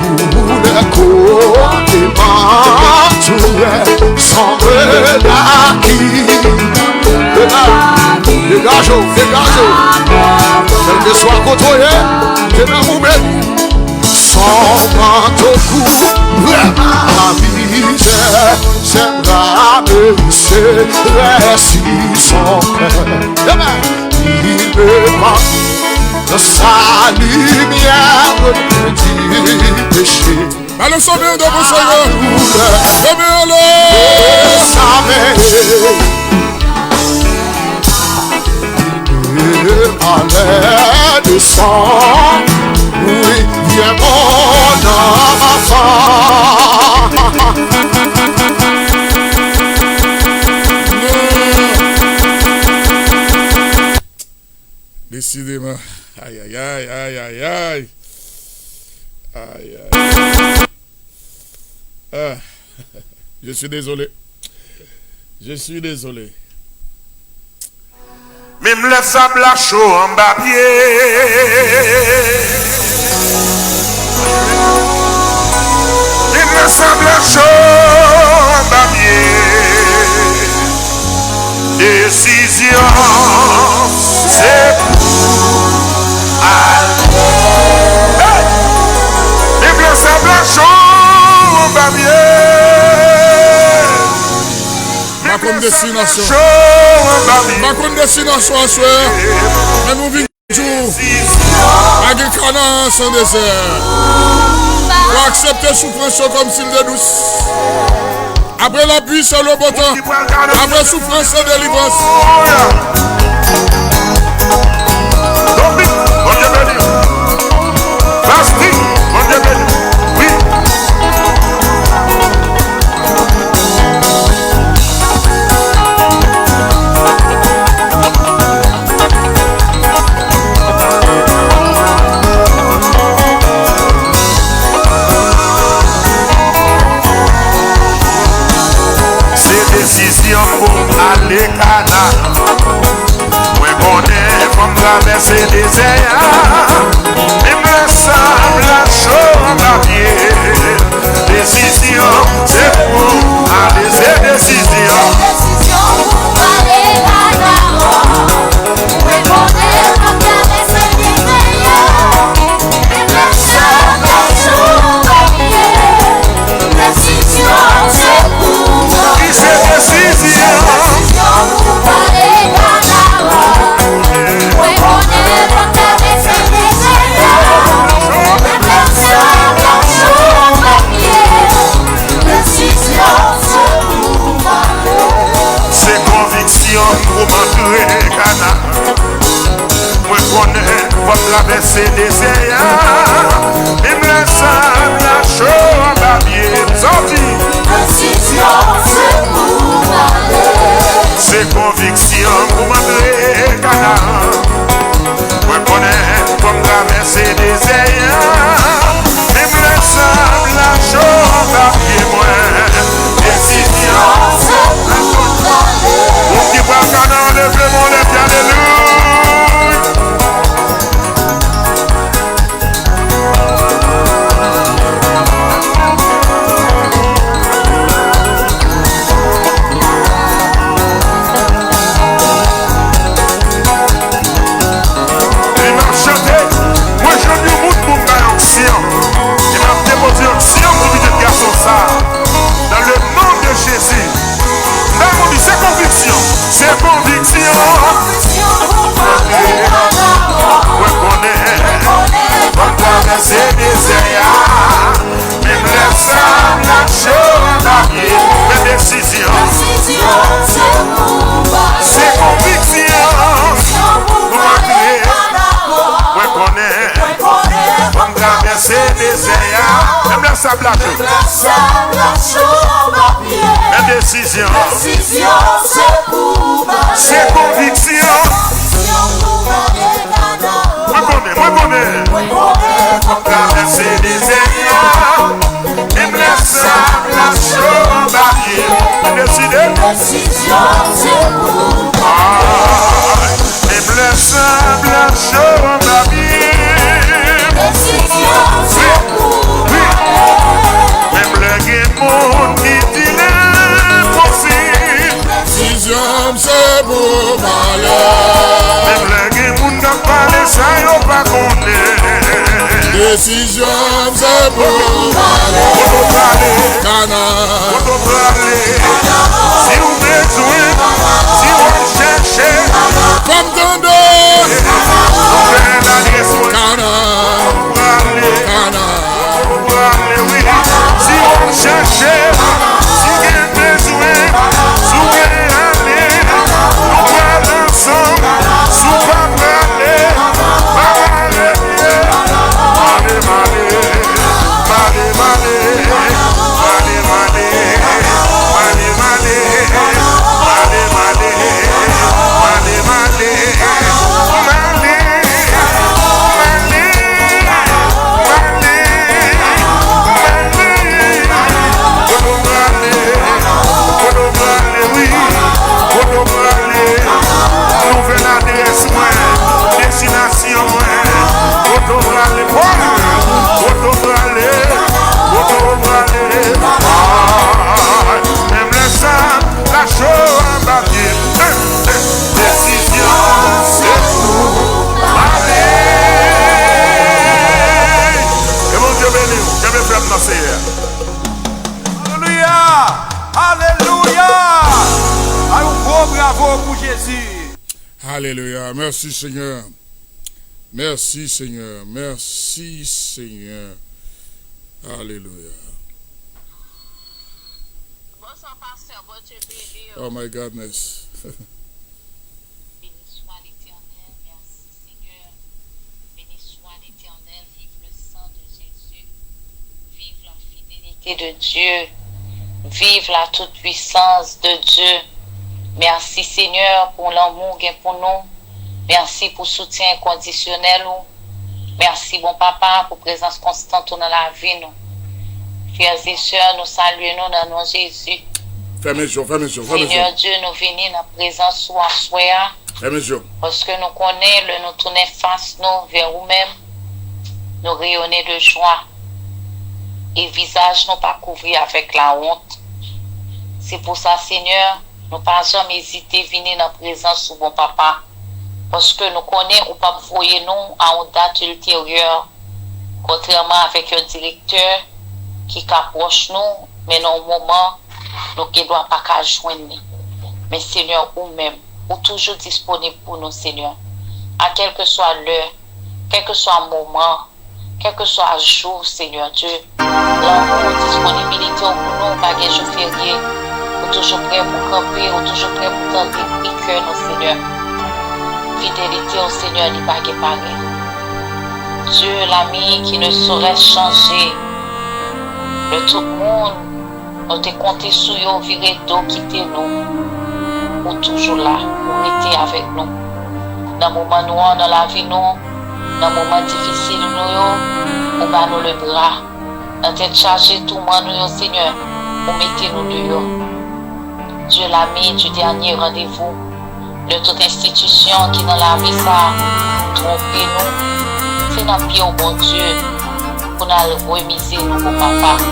le côté m'entourait sans relâcher. Dégage-vous, quel que soit côtoyé, t'es dans mon bébé. Son manteau court, vraiment misère, c'est grave, c'est récit son cœur. Il me manque de sa lumière, du péché. Allons sauver de vos Seigneur. Sauvez-le. À l'aide de sang, oui, viens mon enfant. Décidément. Aïe, aïe, aïe, aïe, aïe, aïe. Aïe, aïe. Ah. Je suis désolé. Je suis désolé. Même le sable à chaud en bas pied. Même le sable à chaud en bas pied. Décision, c'est pour aller. Même le sable à chaud en bas pied. Ma comme destination. Ma comme destination à soi. Mais nous vivons toujours. Avec un canard sans désert. Pour accepter souffrance comme s'il est douce. Après la pluie, c'est le beau temps. Après souffrance, c'est délivrance. Bon Dieu béni. Plastique, bon Dieu béni. Oui. Cana. Moi connais votre traversée des airs. Et me laisse la chaux en papier. Sorti. Décision, c'est pour aller. C'est conviction pour m'entrer Cana. Moi connais votre traversée des airs. Et me laisse la chaux en papier. Moi. Décision, c'est pour aller. Mon petit bras Cana, levez mon lèvre, alléluia. Dans le nom de Jésus, c'est conviction, c'est conviction. On traverser des airs, même les sables, la chose à pied, mes décisions, c'est conviction. On traverser des airs, même les sables, la mes décisions, c'est conviction. Moi connais, traverser des airs, et me laisse la chaux en papier. Décider, et me laisse la chaux en papier. Même le monde qui dit l'impossible. Décision, c'est pour malheur. Même le monde qui n'a pas les ça, y'a pas connaît. Décision, c'est pour malheur. Cana. Si vous besoin, si vous cherchez, Comme Dondo. Cana. Cana. si vous cherchez, si vous avez besoin, si vous voulez aller, nous allons ensemble, si vous voulez aller, Alléluia. Merci Seigneur. Merci Seigneur. Merci Seigneur. Alléluia. Oh my goodness. Béni soit l'Éternel, merci Seigneur. Béni soit l'Éternel, vive le sang de Jésus. Vive la fidélité de Dieu. Vive la toute-puissance de Dieu. Merci Seigneur pour l'amour qu'il y a pour nous. Merci pour le soutien inconditionnel. Merci bon papa pour la présence constante dans la vie. Nous. Frères et sœurs, nous saluons dans le nom de Jésus. Fermez les yeux, fermez les yeux, fermez les yeux. Seigneur Dieu, nous venons dans la présence sous soi. Fermez les yeux. Parce que nous connaissons, nous tournons face nous vers nous-mêmes. Nous rayonnons de joie. Et le visage nous pas couvrir avec la honte. C'est pour ça, Seigneur, nous ne pas jamais hésiter à venir dans la présence sous bon papa. Parce que nous connaissons ou pas voyer nous à une date ultérieure. Contrairement avec un directeur qui approche nous, mais dans un moment, nous ne doit pas qu'à joindre. Mais Seigneur, ou même, ou toujours disponible pour nous, Seigneur. À quel que soit l'heure, quel que soit le moment, quel que soit le jour, Seigneur Dieu. L'amour, disponibilité pour nous, bagage jour férié. Ou toujours prêt pour camper, ou toujours prêt pour tenter, et que nous, Seigneur. fidélité au Seigneur n'est pas pareil. Dieu, l'ami qui ne saurait changer. Le tout le monde, on te compté sur yo, viré d'eau, quitter nous. Ou toujours là, ou rester avec nous. Dans le moment noir, dans la vie, nous, dans le moment difficile, nous, on va nous le bras. Dans tête chargée, tout le monde, nous, Seigneur, on mettez nous dehors. Dieu l'ami du dernier rendez-vous, de toute institution qui dans la vie, ça, trompez nous. C'est notre pied au bon Dieu, pour nous remiser nous, mon papa.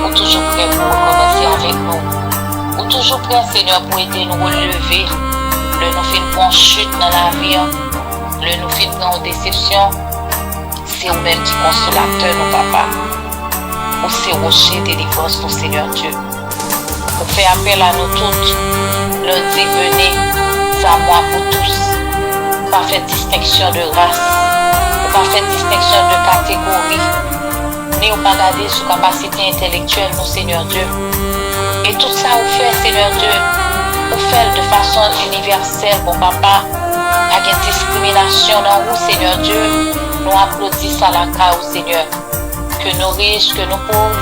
Ou toujours prêt pour recommencer avec nous. Ou toujours prêt, Seigneur, pour aider nous relever. Le nous fait une bonne chute dans la vie. Le nous fait une grande déception. C'est vous-même qui consolateur, nos papa. Ou c'est rocher délivrance, nos Seigneur Dieu. Pour faire appel à nous toutes. Leur dit, venez, c'est à moi pour tous. Pas faire distinction de race. Pas faire distinction de catégorie. Ni ou pas regarder sous capacité intellectuelle, mon Seigneur Dieu. Et tout ça, vous fait, Seigneur Dieu, vous fait de façon universelle, mon papa. Il y a une discrimination dans vous, Seigneur Dieu. Nous applaudissons à la cas, Seigneur. Que nous riches, que nous pauvres,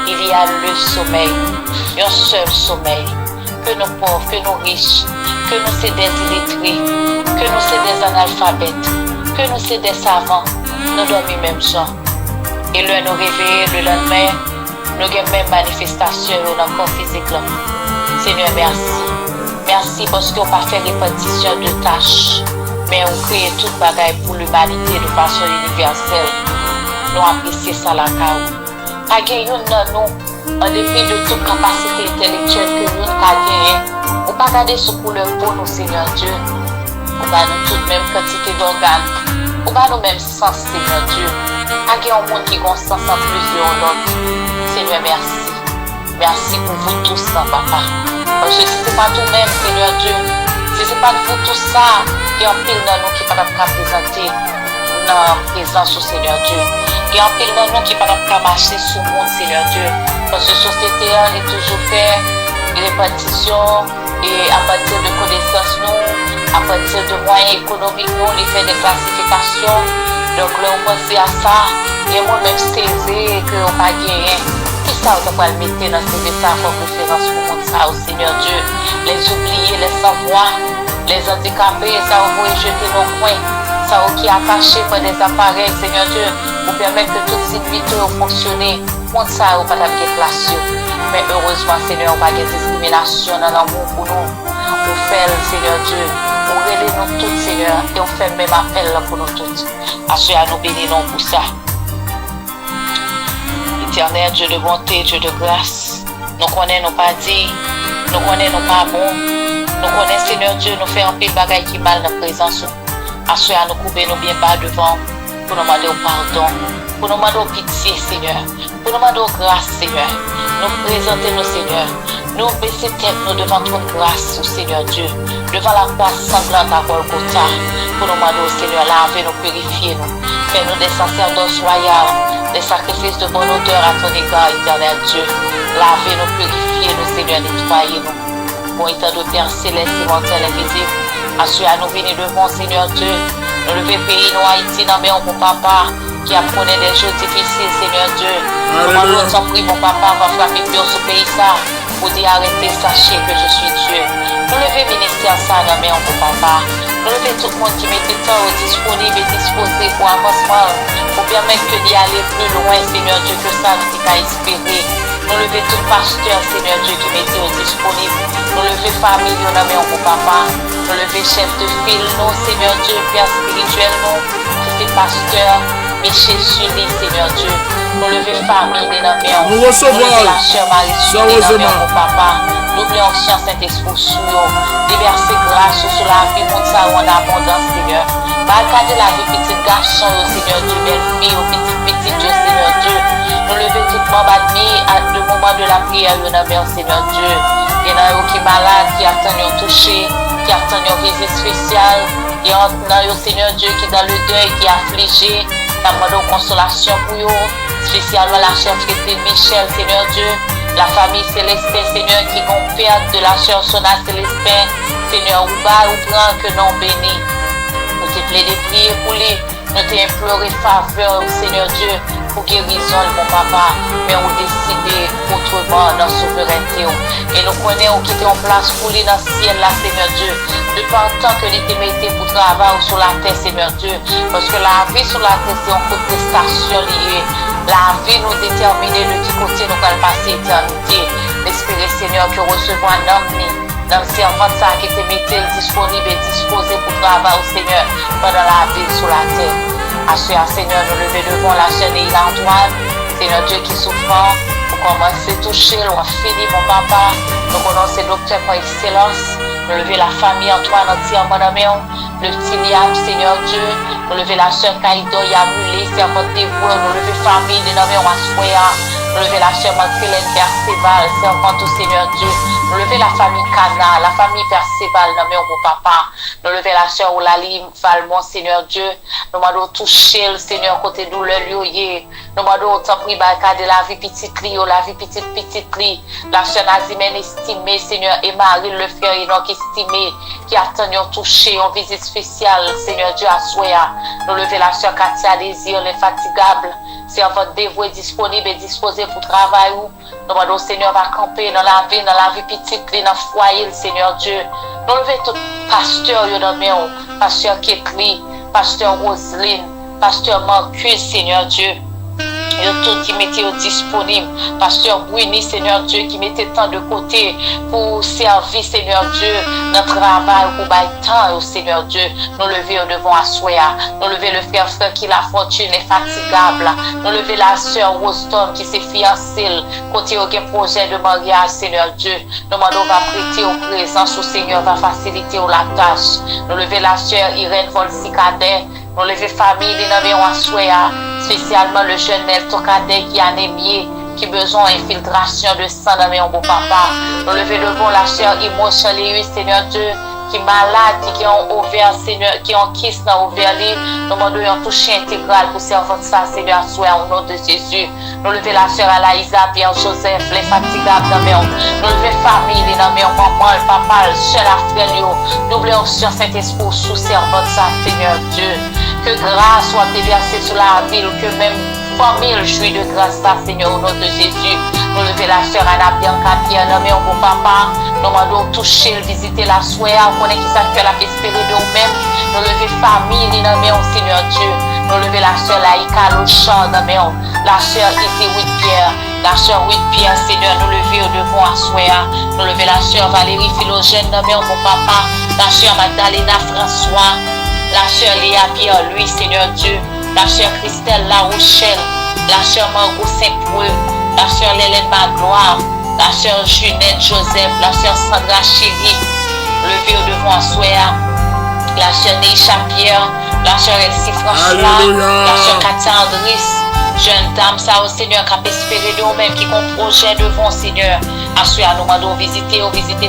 il y a le sommeil. Un seul sommeil. Que nous pauvres, que nous riches, que nous sommes des illettrés, que nous sommes des analphabètes, que nous sommes des savants, nous dormons même gens. Et là, nous réveillons le lendemain, nous avons même manifestation dans le corps physique. Là. Seigneur, merci. Merci parce qu'on n'a pas fait répétition de tâches, mais on crée toute bagaille pour l'humanité de façon universelle. Nous apprécions ça la caou. Pas gagné dans nous, en dépit de toute capacité intellectuelle que nous avons gagné, on ne pas garder ce couleur pour nous, Seigneur Dieu. On va nous toute même quantité d'organes. On va nous même sens, Seigneur Dieu. Il y a un monde qui a un sens en plusieurs l'autre. Seigneur, merci. Merci pour vous tous, papa. Parce que si ce n'est pas tout-même, Seigneur Dieu, si ce n'est pas vous tout ça, il y a un pile dans nous qui ne peut pas présenter dans la présence au Seigneur Dieu. Il y a un pile dans nous qui ne peut pas marcher sur le monde, Seigneur Dieu. Parce que la société, elle est toujours fait répétition et à partir de connaissances, nous, à partir de moyens économiques, nous, on fait des classifications. Donc là, on pense à ça, et moi-même, CV que on n'a pas gagné. Qui ça, on va le mettre dans CV ça comme référence pour le monde, ça, au Seigneur Dieu. Les oubliés, les sans-voix, les handicapés, ça, on va jeter nos coins. Ça, qui est attaché par des appareils, Seigneur Dieu, pour permettre que toutes ces vies fonctionnent. Monde ça, on va pas de place. Mais heureusement, Seigneur, on va pas de discrimination dans l'amour pour nous. On fait, Seigneur Dieu. On relève nous tous, Seigneur, et on fait même appel pour nous tous. Assure à nous bénir pour ça. Éternel, Dieu de bonté, Dieu de grâce, nous connaissons nos pas dit, nous connaissons nos pas bon, nous connaissons, Seigneur Dieu, nous faisons un peu de bagaille qui mal dans la présence. Assure à nous couper nos bien bas devant, pour nous demander pardon, pour nous demander pitié, Seigneur, pour nous demander grâce, Seigneur. Nous présenter nos Seigneur. Nous baisser tête nous devant ton grâce, Seigneur Dieu, devant la croix sanglante à Golgotha, pour nous demander au Seigneur, laver nous, purifier nous, fais-nous des sacerdoces royaux, des sacrifices de bonne odeur à ton égard, éternel Dieu. Laver nous, purifier nous, Seigneur, nettoyer nous. Bon état de Père céleste, immortel, invisible, assure à nous venir devant, Seigneur Dieu, nous lever pays, nous Haïti, dans mon papa, qui apprenait des jours difficiles, Seigneur Dieu. Comment nous t'en prie, mon papa, va frapper Dieu sur ce pays, ça. Pour dire arrêtez, sachez que je suis Dieu. Nous levez ministère ça dans mes mon papa. Nous levez tout le monde qui met du temps disponible et disposé pour avancement, pour permettre que d'y aller plus loin, Seigneur Dieu, que ça nous a espéré. Nous levez tout pasteur, Seigneur Dieu, qui met disponible. Nous levez famille dans mes mon papa. Nous levez chef de file, nous, Seigneur Dieu, Père spirituel, nous, qui fait pasteur, Michel Julie, Seigneur Dieu. Nous lever famille dans mes nous recevons la chère Marie-Julie dans mes papa. Nous voulons chien Saint-Esprit sur nous. Déverser grâce sur la vie, mon ça en abondance, Seigneur. Barricade la vie, petit garçon, Seigneur Dieu, belle fille, petit Dieu, Seigneur Dieu. Nous lever tout le monde à le moment de la prière, dans mes Seigneur Dieu. Il y en a qui malade, qui attendent un toucher, qui attendent une visite spéciale. Il y en a, Seigneur Dieu, qui est dans le deuil, qui est affligé. Nous demandons consolation pour eux. Spécialement la chère Frédéric Michel, Seigneur Dieu, la famille Célestin, Seigneur, qui vont perdre de la chère Sona Célestin, Seigneur, ou bas ou prend que non béni. t'es plaidé prier pour lui. Nous t'ai imploré faveur, Seigneur Dieu, pour guérison, mon papa. Mais on décide autrement dans la souveraineté. Et nous connaissons qui était en place pour lui dans le ciel, là, Seigneur Dieu. Depuis le temps que l'était mis pour travailler sur la terre, Seigneur Dieu. Parce que la vie sur la terre, c'est une contestation liée. La vie nous détermine de qui côté nous allons passer l'éternité. Espérez, Seigneur, que recevoir un homme, dans le servant ça qui te mettait disponible et disposé pour travailler au Seigneur pendant la vie sur la terre. Assure, Seigneur, nous lever devant la chaîne et l'Antoine, Seigneur Dieu qui souffre, pour commencer à toucher, on fini, mon papa. Nous connaissons le docteur par excellence. Nous lever la famille Antoine entièrement dans le petit Liam, Seigneur Dieu. Nous lever la soeur Kaïdo, Yamulé, servante dévouée. Nous lever la famille de Namé Assoya. Nous lever la soeur Marcélène Perceval, servante au Seigneur Dieu. Nous lever la famille Cana, la famille Perceval, Namé mon papa. Nous lever la soeur Oulali Valmont, Seigneur Dieu. Nous demandons toucher le Seigneur côté douleur lié. Nous demandons autant pris de la vie petite li, la vie petite li. La soeur Nazimène estimée, Seigneur, et Marie le frère Enoch estimé, qui attend un toucher, une visite spéciale, Seigneur Dieu, à Soya. Nous lever la soeur Katia Désir, l'infatigable, servante dévouée, disponible et disposée pour travailler. Nous demandons, Seigneur, va camper dans la vie petite, dans le foyer, Seigneur Dieu. Nous lever tout pasteur, pasteur Ketli, pasteur Roselyne, pasteur Marcus, Seigneur Dieu. Et tout qui mettait disponible. Pasteur Bruni, Seigneur Dieu, qui mettait tant de côté pour servir, Seigneur Dieu, notre travail, pour bailler temps, Seigneur Dieu. Nous lever devant Assoya. Nous lever le frère qui la fortune est fatigable. Nous lever la sœur Rostom qui s'est fiancée. Côté aucun projet de mariage, Seigneur Dieu. Nous demandons va prêter aux présences au Seigneur, va faciliter la tâche. Nous lever la sœur Irène Volsicadé. Nous lever famille, nous lever Assoya. Spécialement le jeune Nelton Cadet qui est anémié, qui a besoin d'infiltration de sang dans mon beau papa. Nous lever devant la chair émotionnelle, Seigneur Dieu, qui est malade, qui est en ovaire, Seigneur, qui est en kyste dans l'ovaire. Nous demandons un toucher intégral pour servir ça, Seigneur, soit au nom de Jésus. Nous lever la chair à Laïsa, Pierre Joseph, les fatigables dans mon. Nous lever famille dans mon maman, le papa, le seul frère, double onction Saint-Esprit sous servant ça, Seigneur Dieu. Que grâce soit déversée sur la ville, que même famille jouit de grâce, Seigneur, au nom de Jésus. Nous lever la sœur Anna Bianca Pierre, nommé au bon papa. Nous demandons toucher, visiter la soeur, on connaît qui s'appelle la espérer de nous-mêmes. Nous lever famille, nommé au Seigneur Dieu. Nous lever la sœur Laïka Lochan, nommé la sœur Ité Pierre. La sœur Pierre, Seigneur, nous lever au devant à soeur. Nous lever la sœur Valérie Philogène, nommé au bon papa. La sœur Magdalena François. La sœur Léa Pierre, lui, Seigneur Dieu. La sœur Christelle La Rochelle. La sœur Margot Saint-Preux. La sœur Hélène Magloire. La sœur Junette Joseph. La sœur Sandra Chéri. Levé au devant Soya. La sœur Neisha Pierre. La sœur Elsie François. La sœur Katia Andris. Jeune dame, ça au Seigneur, qui a espéré de nous-mêmes, qui ont projet devant, Seigneur. Assoya, nous demandons visiter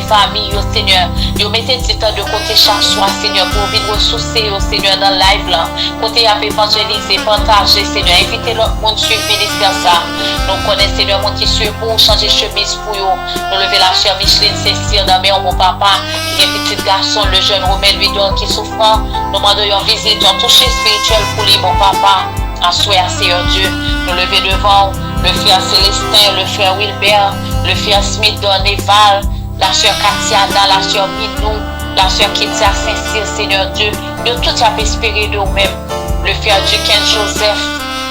famille, au Seigneur. Nous mettez du temps de côté chaque soir, Seigneur, pour venir ressourcer, au Seigneur, dans le live là. Côté à évangéliser, partager, Seigneur. Invitez l'autre monde suivre ministère ça. Nous connaissons, Seigneur, monde qui suit pour changer chemise pour eux. Nous lever la chère Micheline Cécile, dans mon papa, qui est petit garçon, le jeune Romain Louis qui souffre. Nous demandons une visite, un toucher spirituel pour lui, mon papa. Assoya, Seigneur Dieu, nous lever devant le frère Célestin, le frère Wilbert, le frère Smith Doneval, la sœur Katiana, la sœur Minou, la sœur Ketia Saint-Cyr, Seigneur Dieu, nous tout avons espéré de nous-mêmes, le frère Duquesne Joseph,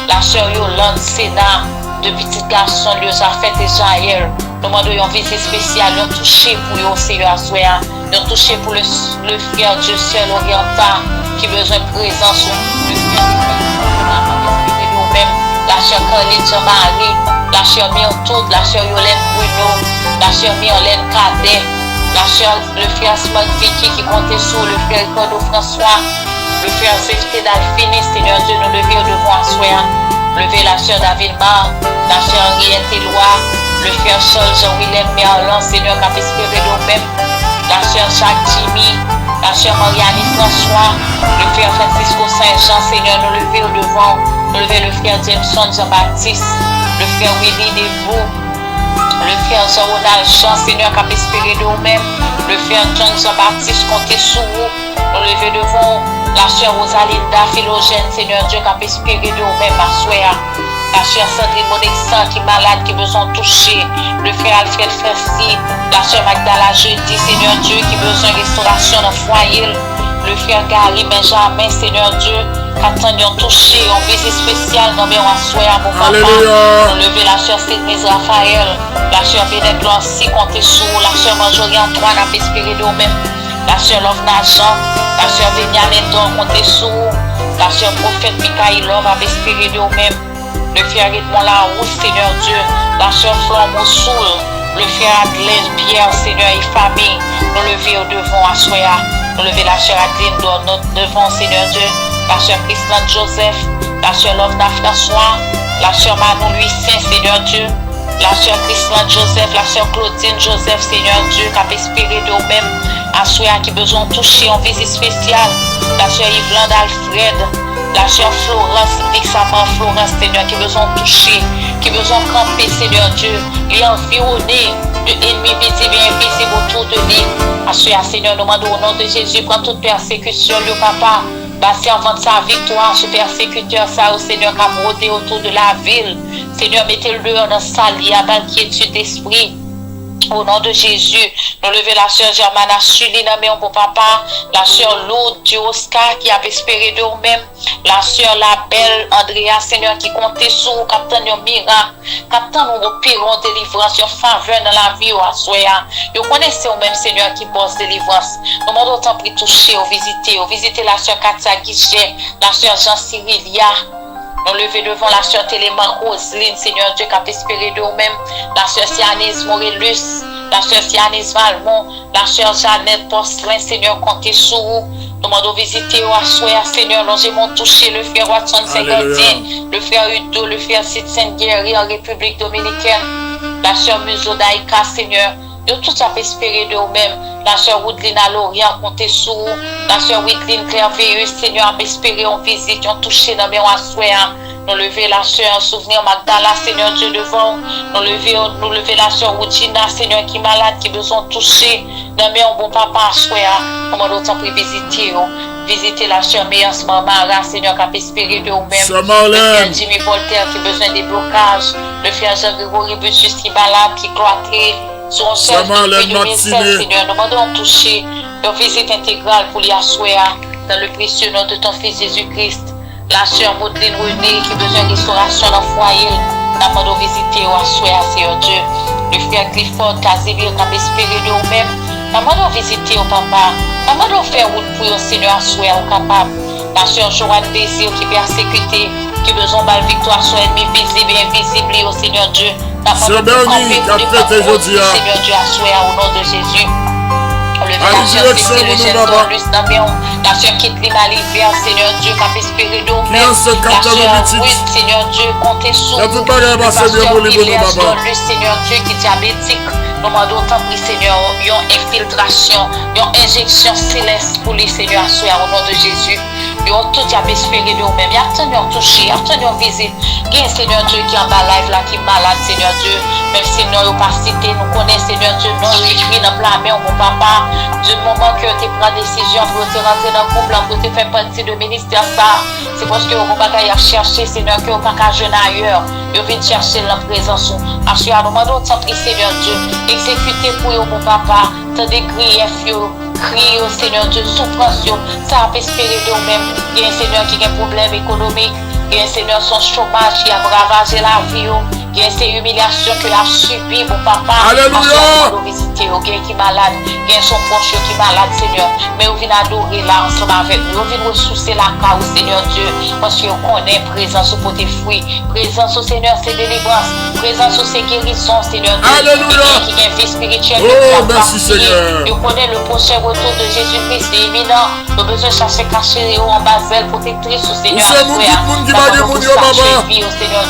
la sœur Yolande Sénat, de petits garçons, les affaires de Jaël, nous demandons une visite spéciale, nous toucher pour eux, Seigneur Assoya, nous toucher pour le frère Dieu seul oriental, qui a besoin de présence, le frère la sœur Caroline Jean-Marie, la sœur Myrtoude, la sœur Yolène Bruno, la sœur Myrlène Cadet, la sœur, le frère Simon Vicky qui comptait sur le frère Ricardo François, le frère Swift Dalphine, Seigneur Dieu, nous lever devant Assoya, lever la sœur David Mar, la sœur Henriette Éloi, le frère Charles Jean-Willem Merlin, Seigneur, qui a espéré nous-mêmes, la sœur Jacques Jimmy, la sœur Marianne François, le frère Francisco Saint-Jean, Seigneur, nous lever au devant, nous lever le frère Jameson Jean-Baptiste, le frère Willy Devaux, le frère Jean-Ronald Jean, Seigneur, qui a espéré de nous-mêmes, le frère John Jean-Baptiste, comptez sur vous, nous lever devant la sœur Rosalinda Philogène, Seigneur Dieu, qui a espéré de vous-même, ma soeur. La sœur Sandrine Monexan qui est malade, qui a besoin de toucher. Le frère Alfred Fessi, la sœur Magdala Jeudi, Seigneur Dieu, qui a besoin de restauration dans le foyer. Le frère Gary Benjamin, Seigneur Dieu, qui attend de toucher, en visite spéciale, dans mes soeur, mon papa. Alléluia. Lever la sœur Sylvie Raphaël, la sœur Bénette Lancy, comptez sur, la sœur Marjorie Antoine, a espéré de vous-même. La sœur Lovna Jean, la sœur Véniane Endon, comptez sur, la sœur Prophète Mikaï Love, a espéré de vous-même. Le frère Edmond Larousse, Seigneur Dieu, la sœur Flore Moussoul, le frère Adelaine Pierre, Seigneur et famille, nous lever au devant à Soya, nous lever la sœur Adeline devant, Seigneur Dieu, la sœur Christine Joseph, la sœur Lovna François, la sœur Manon Lucien, Seigneur Dieu, la sœur Christine Joseph, la sœur Claudine Joseph, Seigneur Dieu, qui a espéré de vous-même, à Soya qui a besoin de toucher en visite spéciale, la sœur Yvelande Alfred, la sœur Florence, Vixaman Florence, Seigneur, qui a besoin de toucher, qui a besoin de camper, Seigneur Dieu, les environner de ennemis visibles et invisibles autour de lui. Assurer, Seigneur, nous demandons au nom de Jésus, prends toute persécution, le papa, servant de sa victoire, ce persécuteur, ça, au Seigneur, qui a brodé autour de la ville. Seigneur, mettez-le dans sa lit, à l'inquiétude d'esprit. Au nom de Jésus, nous levons la sœur Germana Chuli, mon papa, la sœur Lourdes du Oscar qui a espéré de vous-même, la sœur La Belle Andrea, Seigneur, qui comptait sur vous, captain de miracle, captain nous opérons délivrance, une faveur dans la vie, à soya. Vous connaissez vous-même, Seigneur, qui bosse délivrance. Nous demandons tant pour toucher, visiter la sœur Katia Guichet, la sœur Jean-Cyrilia. Nous lever devant la sœur Téléman Roselyne, Seigneur Dieu, qui a espéré de vous-même, la sœur Sianise Morellus, la sœur Sianise Valmont, la sœur Jeannette Porcelin, Seigneur, comptez sur vous. Nous demandons visiter au Assoya, Seigneur, longez-moi toucher le frère Watson Saint-Gardien, le frère Udo, le frère Sidsen Guerrier en République Dominicaine, la sœur Muzo Daïka, Seigneur, de tout a espéré de vous-même, la sœur Woodline à Lorient, comptez sur vous, la sœur Woodline Clairveilleuse, Seigneur, a espéré en visite, on touché dans mes Assoya. Nous lever la sœur en souvenir Magdala, Seigneur Dieu devant. Nous lever la sœur Woudjina, Seigneur qui est malade, qui a besoin de toucher. Dans mes bon papa, soya. Comment d'autant pour visiter la sœur Méance Mamara, Seigneur qui a espéré de vous-même. Le frère Jimmy Voltaire qui a besoin des blocages. Le frère Jean-Grégory Butus qui est malade, qui est cloîtré. Son chef depuis 2016, Seigneur. Nous demandons de toucher. Une visite intégrale pour les soya. Dans le précieux nom de ton Fils Jésus-Christ. La sœur Maudelyne René qui a besoin de restauration dans le foyer, nous avons visité au Assoya, Seigneur Dieu. Le frère Clifford Casimir qui a espéré de vous-même, nous avons visité au papa. Nous avons fait route pour le Seigneur Assoya au capable. La sœur Joanne Désir qui est persécutée, qui a besoin de victoire sur l'ennemi visible et invisible au Seigneur Dieu. Sœur Bernie qui a fait aujourd'hui. Seigneur Dieu Assoya au nom de Jésus. La sœur Kathleen Alivière, Seigneur Dieu, qui a espéré de vous-même. La sœur Ruth, Seigneur Dieu, comptez sur vous. Le pasteur Villers, Seigneur Dieu, qui est diabétique. Nous demandons tant pour Seigneur, une infiltration, une injection céleste pour les Seigneurs au nom de Jésus. Ils ont tout espéré de vous-même. Ils attendent de toucher, ils attendent de visite. Il y a un Seigneur Dieu qui est en bas live là, qui est malade, Seigneur Dieu. Même si nous n'avons pas cité, nous connaissons Seigneur Dieu, nous écrit dans la main, mon papa. Du moment que tu prends décision pour te rentrer dans le couple, pour te faire partie de ministère, ça, c'est parce que vous n'avez pas cherché, Seigneur, que vous n'avez pas jeûner ailleurs. Vous venez chercher la présence. Parce que nous demandons tant pis, Seigneur Dieu, exécuter pour vous, mon papa, tant de griefs, crie au Seigneur Dieu, souffrance, ça a espéré de vous-même. Il y a un Seigneur qui a un problème économique, il y a un Seigneur son chômage qui a ravagé la vie, il y a ces humiliations qu'il a subi, mon papa. Alléluia! Visiter, il y a qui est malade, il y a son proche qui est malade, Seigneur. Mais on vient adorer là ensemble avec nous, on vient ressourcer la cause, Seigneur Dieu, parce qu'on connaît présence pour tes fruits, présence au Seigneur, c'est délivrance, présence au c'est guérison, Seigneur Dieu. Alléluia! Qui a une vie spirituelle. Oh, merci Seigneur. On connaît le prochain retour de Jésus-Christ, c'est imminent. Nous avons besoin de chercher cacher en Basel, protectrice au Seigneur. Seigneur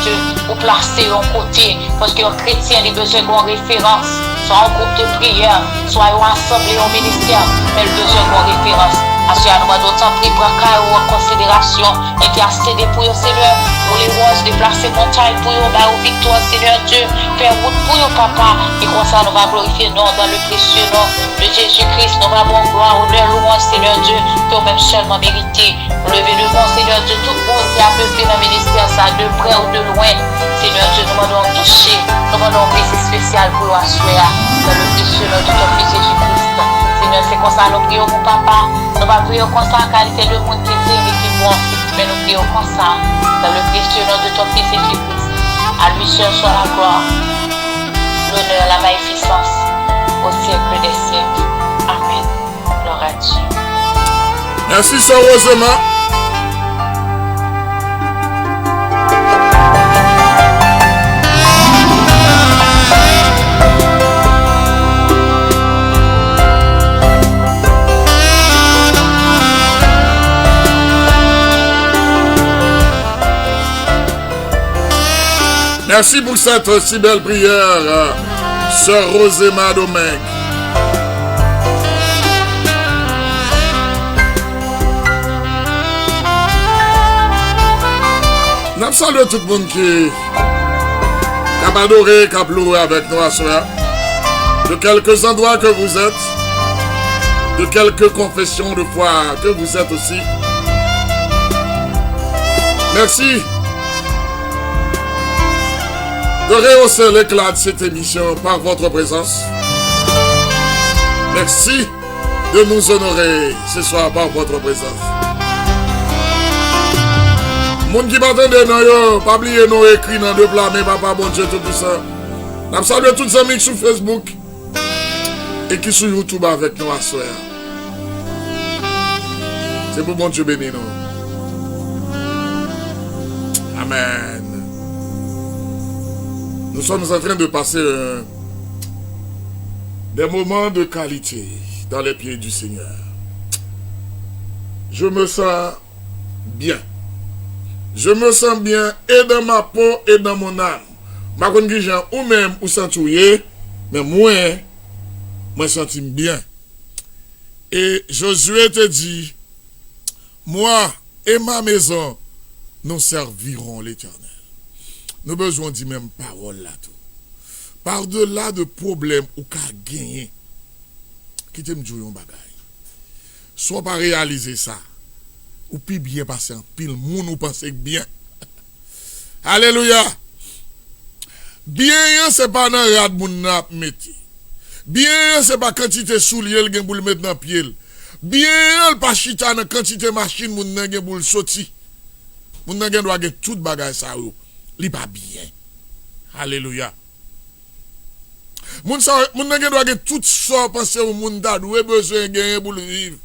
Dieu, pour placer en côté, parce qu'un chrétien a besoin d'une référence, soit en groupe de prière, soit en assemblée, en ministère, mais il a besoin d'une référence. Assurez nous d'autant pris pour en considération, intercéder pour eux, Seigneur, pour les roses, déplacer montagne pour eux, bah, aux victoires, Seigneur Dieu, faire route pour eux, papa, et comme ça, nous va glorifier non dans le précieux nom de Jésus-Christ, nous va bon gloire, honneur, louange, Seigneur Dieu, que même seulement mérité. Lever devant, Seigneur Dieu, tout le monde qui a peuplé dans le ministère, ça, de près ou de loin, Seigneur Dieu, nous demandons toucher, nous demandons un baiser spécial pour assurer dans le précieux nom de ton Fils Jésus-Christ. Seigneur, c'est comme ça, nous prions pour papa. Nous ne prions comme ça en qualité de monde qui est et qui est bon. Mais nous prions comme ça dans le précieux nom de ton Fils Jésus-Christ. À lui seul soit la gloire, l'honneur, la magnificence au siècle des siècles. Amen. Gloire à Dieu. Merci, Sœur Rosemary. Merci pour cette si belle prière, Sœur Rosemary Domingue. Nous saluons tout le monde qui a adoré, qui a loué avec nous à soir. De quelques endroits que vous êtes, de quelques confessions de foi que vous êtes aussi. Merci de rehausser l'éclat de cette émission par votre présence. Merci de nous honorer ce soir par votre présence. Moun qui m'attendent dans yo, pas oublier nous écrits dans deux plats, mais papa bon Dieu tout puissant. Nous saluons tous les amis sur Facebook et qui sur YouTube avec nous à soir. C'est pour bon Dieu béni nous. Amen. Nous sommes en train de passer des moments de qualité dans les pieds du Seigneur. Je me sens bien. Je me sens bien et dans ma peau et dans mon âme. Ma condition ou même ou sentouillé, mais moi sens bien. Et Josué te dit, moi et ma maison, nous servirons l'Éternel. Nous avons besoin de même parole là tout. Par-delà de problèmes ou qu'à gagner, qui t'aime jouer un bagage. Soit pas réaliser ça. Ou puis bien passer en pile, moun ou pensez bien. Alléluia. Bien, c'est pas dans rad moun n'a metti. Bien, c'est pas quantité soulier le gen pour le mettre dans pied. Bien, pas chita dans quantité machine moun nan gen pour le sorti. Moun nan gen doit gen tout bagage ça yo. Li pas bien. Alléluia. Moun nan gen doit gen tout ça penser au moun da doué besoin gagner pour le vivre.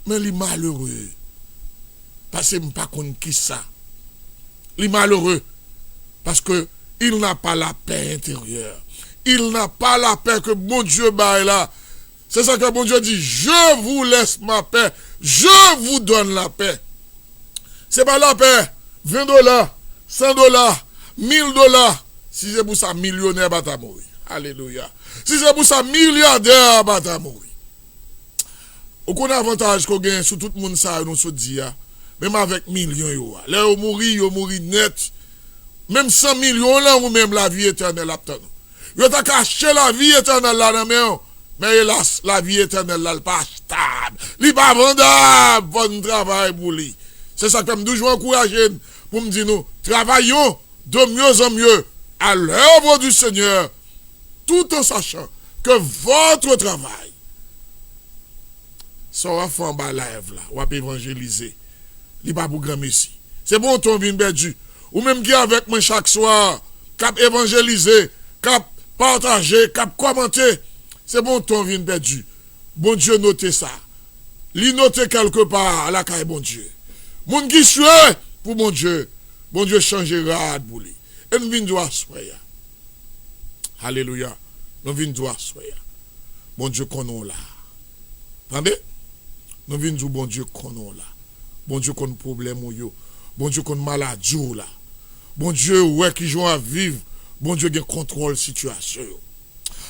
Mais il est malheureux. Parce que je ne sais pas qui ça. Il est malheureux. Parce que il n'a pas la paix intérieure. Il n'a pas la paix que bon Dieu baille là. C'est ça que bon Dieu dit. Je vous laisse ma paix. Je vous donne la paix. C'est pas la paix. $20, $100, $1000. Si c'est pour ça, millionnaire va mourir. Alléluia. Si c'est pour ça, milliardaire va mourir. Aucun avantage qu'on gagne sur tout le monde ça nous se dit même avec millions yo là yo mourir net même 100 millions là ou même la vie éternelle là yo t'a caché la vie éternelle là mais hélas la vie éternelle là pas stable li pas vendable bon travail pour lui c'est ça que me toujours encourager pour me dire nous travaillons de mieux en mieux à l'œuvre du Seigneur tout en sachant que votre travail ça va faire en bas live là, ou va évangéliser. Il pas pour grand messie. C'est bon ton vin perdu. Ou même qui avec moi chaque soir, cap évangéliser, cap partager, cap commenter. C'est bon ton vin perdu. Bon Dieu note ça. Li note quelque part à la caille bon Dieu. Moun qui suit pour bon Dieu changera pour lui. Et nous vinn doit soya. Alléluia. Nous vinn doit soya. Bon Dieu connaît là. Attendez? Nous venons du bon Dieu qu'on a là. Bon Dieu qu'on a problème ou yo. Bon Dieu qu'on a maladie ou là. Bon Dieu ouais qui joue à vivre. Bon Dieu qui contrôle la situation.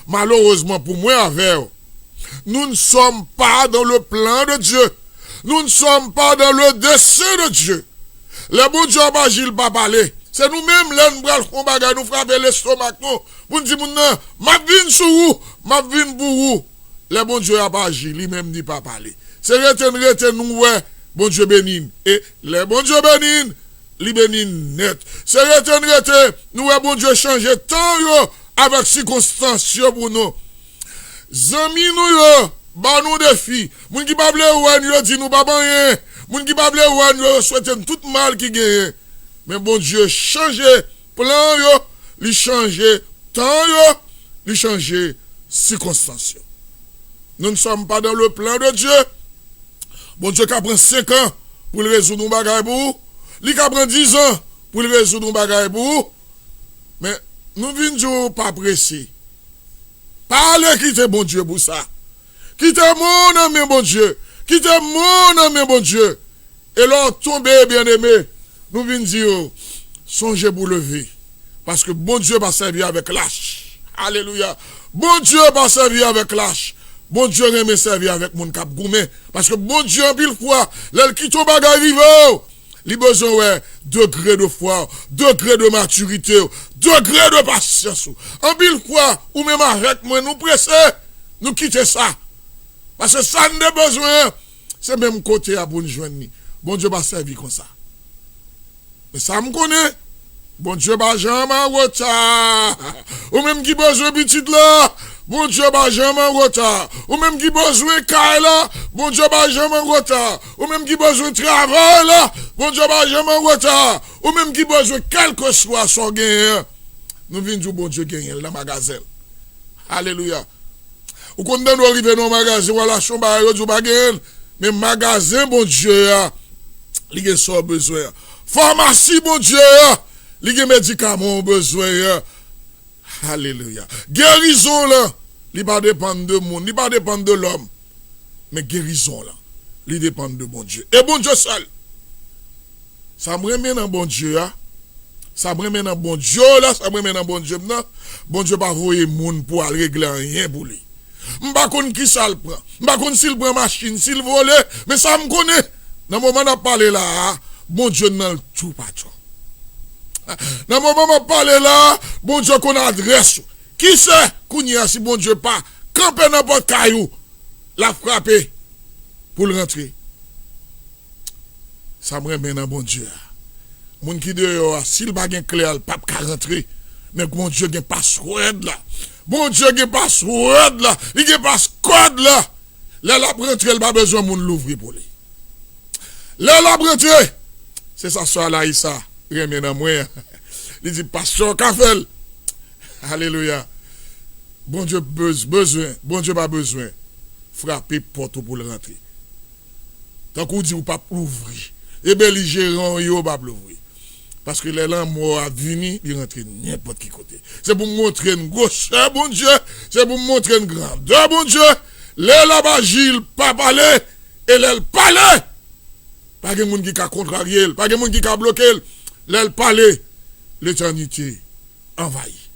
Malheureusement pour moi avec Nous ne sommes pas dans le plan de Dieu. Nous ne sommes pas dans le dessein de Dieu. Le bon Dieu pas Gilles pas parler. C'est nous-mêmes là nous pral font bagay nous frapper l'estomac nous pour dire mon non, m'a vinn sur vous, m'a vinn pour vous. Le bon Dieu a pas agi, lui-même dit pas parler. C'est reten nous ouais, bon Dieu bénin et le bon Dieu bénin, li bénin net. C'est reten nous ouais bon Dieu changer temps yo avec circonstances pour nous. Zami nous yo, ba nous défi. Moun ki pa ble ouan yo di nous pas rien. Moun ki pa ble ouan yo souhaite tout mal qui gagne. Mais bon Dieu change plan yo, li change temps yo, li change circonstances. Nous ne sommes pas dans le plan de Dieu. Bon Dieu qui prend 5 ans pour le résoudre un bagay pour, li qui prend 10 ans pour le résoudre un bagay pour. Mais nous venons pas pressés. Parlez quittez bon Dieu pour ça. Quittez mon ami bon Dieu. Quittez mon ami bon Dieu. Et là tomber bien aimé. Nous venons dire, songez pour lever. Parce que bon Dieu va servir avec lâche. Alléluia. Bon Dieu va servir avec lâche. Bon Dieu aime servir avec mon cap gourmet. Parce que bon Dieu, en pile fois, l'el qui tombe à rive, il besoin, ouais, degré de foi, degré de maturité, degré de patience. En pile fois, ou même avec moi, nous presser, nous quitter ça. Parce que ça n'a pas besoin. C'est même côté à bon joindre. Bon Dieu va servir comme ça. Mais ça me connaît. Bon Dieu va jamais en retard. Ou même qui besoin de petit là. Bon Dieu va jamais en retard. Ou même qui besoin de caille là. Bon Dieu va jamais en retard. Ou même qui besoin de travail là. Bon Dieu va jamais en retard. Ou même qui besoin quel que soit son gain. Nous venons du bon Dieu gagner dans le magasin. Alléluia. Ou quand nous arrivons dans le magasin, voilà, chambre du magasin. Mais magasin, bon Dieu, il y a son besoin. Pharmacie, bon Dieu, il y a médicaments besoin. Alléluia. Guérison là, il pas dépendre de monde, il pas dépendre de l'homme. Mais guérison là, il dépend de bon Dieu. Et bon Dieu seul. Ça me remet dans bon Dieu, ça me remet dans bon Dieu là, ça me remet dans bon Dieu là. Bon Dieu pas voyer monde pour aller régler rien pour lui. M'pa konn qui ça le prend. M'pa konn s'il prend machine, s'il vole, mais ça me connaît. Dans le moment où parler là, bon Dieu n'a tout pas tout. Dans le moment où parler là, bon Dieu qu'on adresse. Qui sait kounya si bon Dieu pas camper n'importe caillou, la frapper pour le rentrer. Ça me remet dans bon Dieu. Moun qui dehors, s'il pas gen clair, le pape ka rentrer. Mais bon Dieu gen password là. Bon Dieu gen password là. Il gen passcode là. Là la rentrer, il pas besoin moun l'ouvrir pour lui. Là la rentrer. C'est ça soit là Issa, remet dans moi. Il dit pasteur Kafel. Alléluia. Bon Dieu besoin, bon Dieu pas besoin. Frapper porte pour le rentrer. Tant qu'on dit ou pas ouvrir. Et belligérant yo pas l'ouvrir. Parce que les lames a venu, il rentre n'importe qui côté. C'est pour montrer une grosseur, bon Dieu. C'est pour montrer une grandeur, bon Dieu. Les là-bas, Gilles, pas parler. Et les parler. Pas de monde qui a contrarié, pas de monde qui a bloqué. Les parler. L'éternité envahie.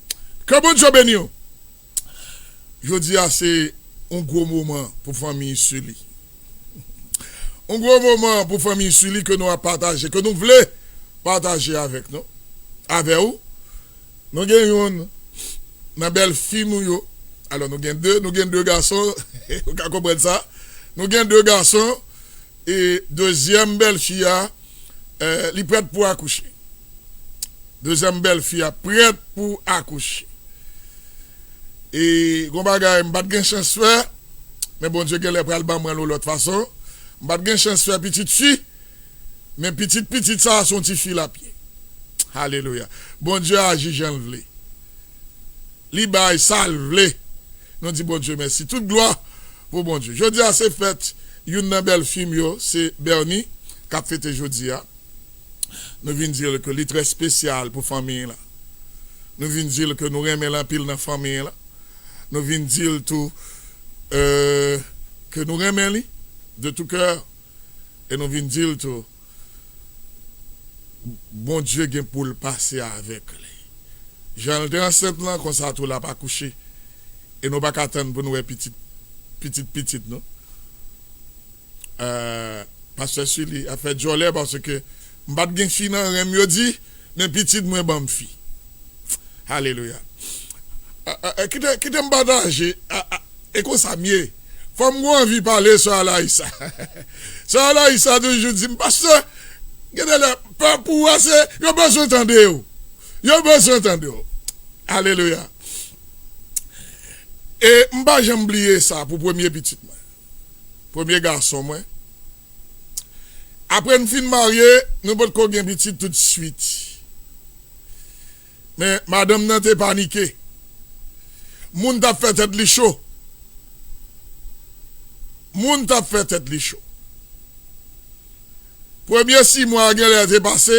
Que bon Dieu bénisse. Je dis, c'est un gros moment pour famille Sully. Un gros moment pour famille Sully que nous avons partagé, que nous voulons partager avec nous. Avec vous. Nous avons une belle fille. Nous. Alors nous avons deux garçons. Vous comprenez ça? Nous avons 2 garçons. Et deuxième belle fille, elle est prête pour accoucher. Deuxième belle fille, prête pour accoucher. Et on va pas chance de faire. Mais bon Dieu, elle est prête à de l'autre façon. Je n'ai pas de chance de faire petite fille, mais petite ça, son petit fille à pied. Alléluia. Bon Dieu agit, j'en veux. Libaye, salve. Nous disons bon Dieu, merci. Toute gloire pour bon Dieu. Je dis à ces fêtes, une belle fille, c'est Bernie, qui a fêté aujourd'hui. Nous venons dire que c'est très spécial pour la famille. Nous venons dire que nous aimons la pile dans la famille. Nous venons dire tout que nous aimons de tout cœur. Et nous venons dire tout. Bon Dieu vient pour le passer avec lui. J'en ai enceinte là, comme ça, tout là pas couché. Et nous pas attendre pour nous petite petite, non? Pasteur Sully a fait jolie parce que m'bat gen fi nan rem yo dit mais petite moi ban fi. Alléluia. Qui te m'badager et qu'on ça mieux. Faut moi envie parler sur Alaïsa. Sur Alaïsa toujours dit pasteur regardez là pas pour assez yo besoin entendre yo. Yo besoin entendre yo. Alléluia. Et m'ba j'aime oublier ça pour premier petit moi. Premier garçon moi. Après une fin mariée, nous pouvons qu'on gagne petit tout de suite. Mais madame n'a pas paniqué. Moun t'a fait tête li chaud. Moun t'a fait tête li chaud. Premier 6 mois a été passé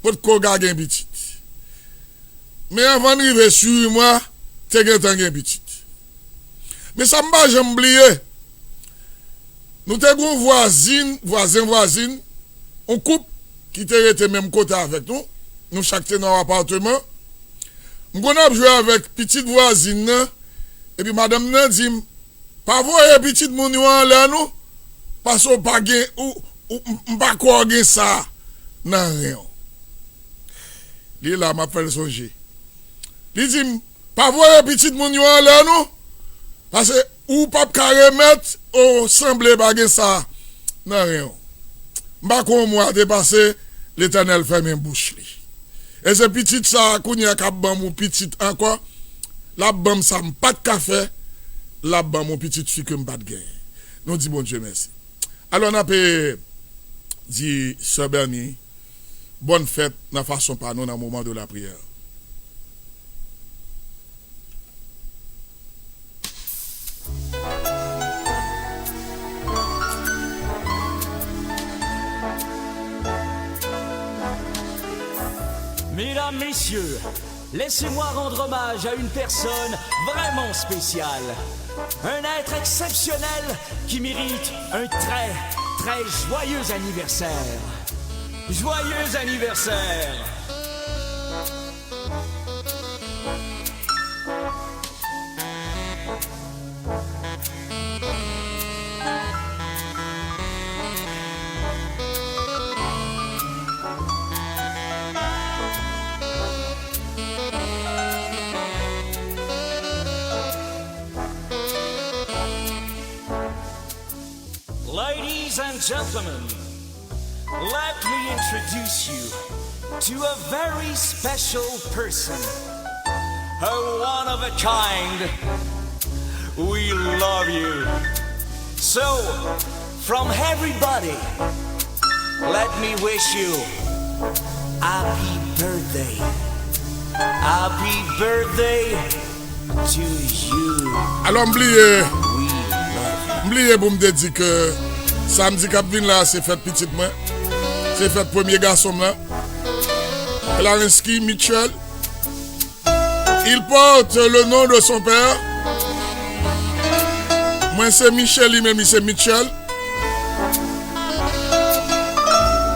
pour qu'on gagne petit. Mais avant d'arriver sur moi, t'es gagne petit. Mais ça m'a jamais oublié. Nous avons voisin, on couple qui était même côté avec nous. Nous chaque dans notre appartement. Nous avons joué avec petite voisine. Et puis madame n'a dit, pas voyer petite moun en l'air nous. Parce qu'on pas gen ou pas quoi gen ça. Non rien. Lui là m'a fait songer. Il dit, pas voyer petite moun en l'air nous. Parce que ou pas carré mettre au semblé baguer ça non rien m'pa kon moi dépasser l'Éternel ferme une bouche li et c'est petit ça kounya ka ban mon petit encore la bam ça pas de café la ban mon petit fille que m'pas de gain nous dit bon Dieu merci alors on a dit sœur Bernie bonne fête dans façon par nous dans le moment de la prière. Mesdames, messieurs, laissez-moi rendre hommage à une personne vraiment spéciale. Un être exceptionnel qui mérite un très, très joyeux anniversaire. Joyeux anniversaire! Ladies and gentlemen, let me introduce you to a very special person, a one of a kind. We love you. So, from everybody, let me wish you happy birthday. Happy birthday to you. Alors, m'oubliez pour me dire que samedi cap vin là c'est fête petite moi. C'est fête premier garçon là. Clarenski Mitchell. Il porte le nom de son père. Moi c'est Michel lui-même c'est Mitchell.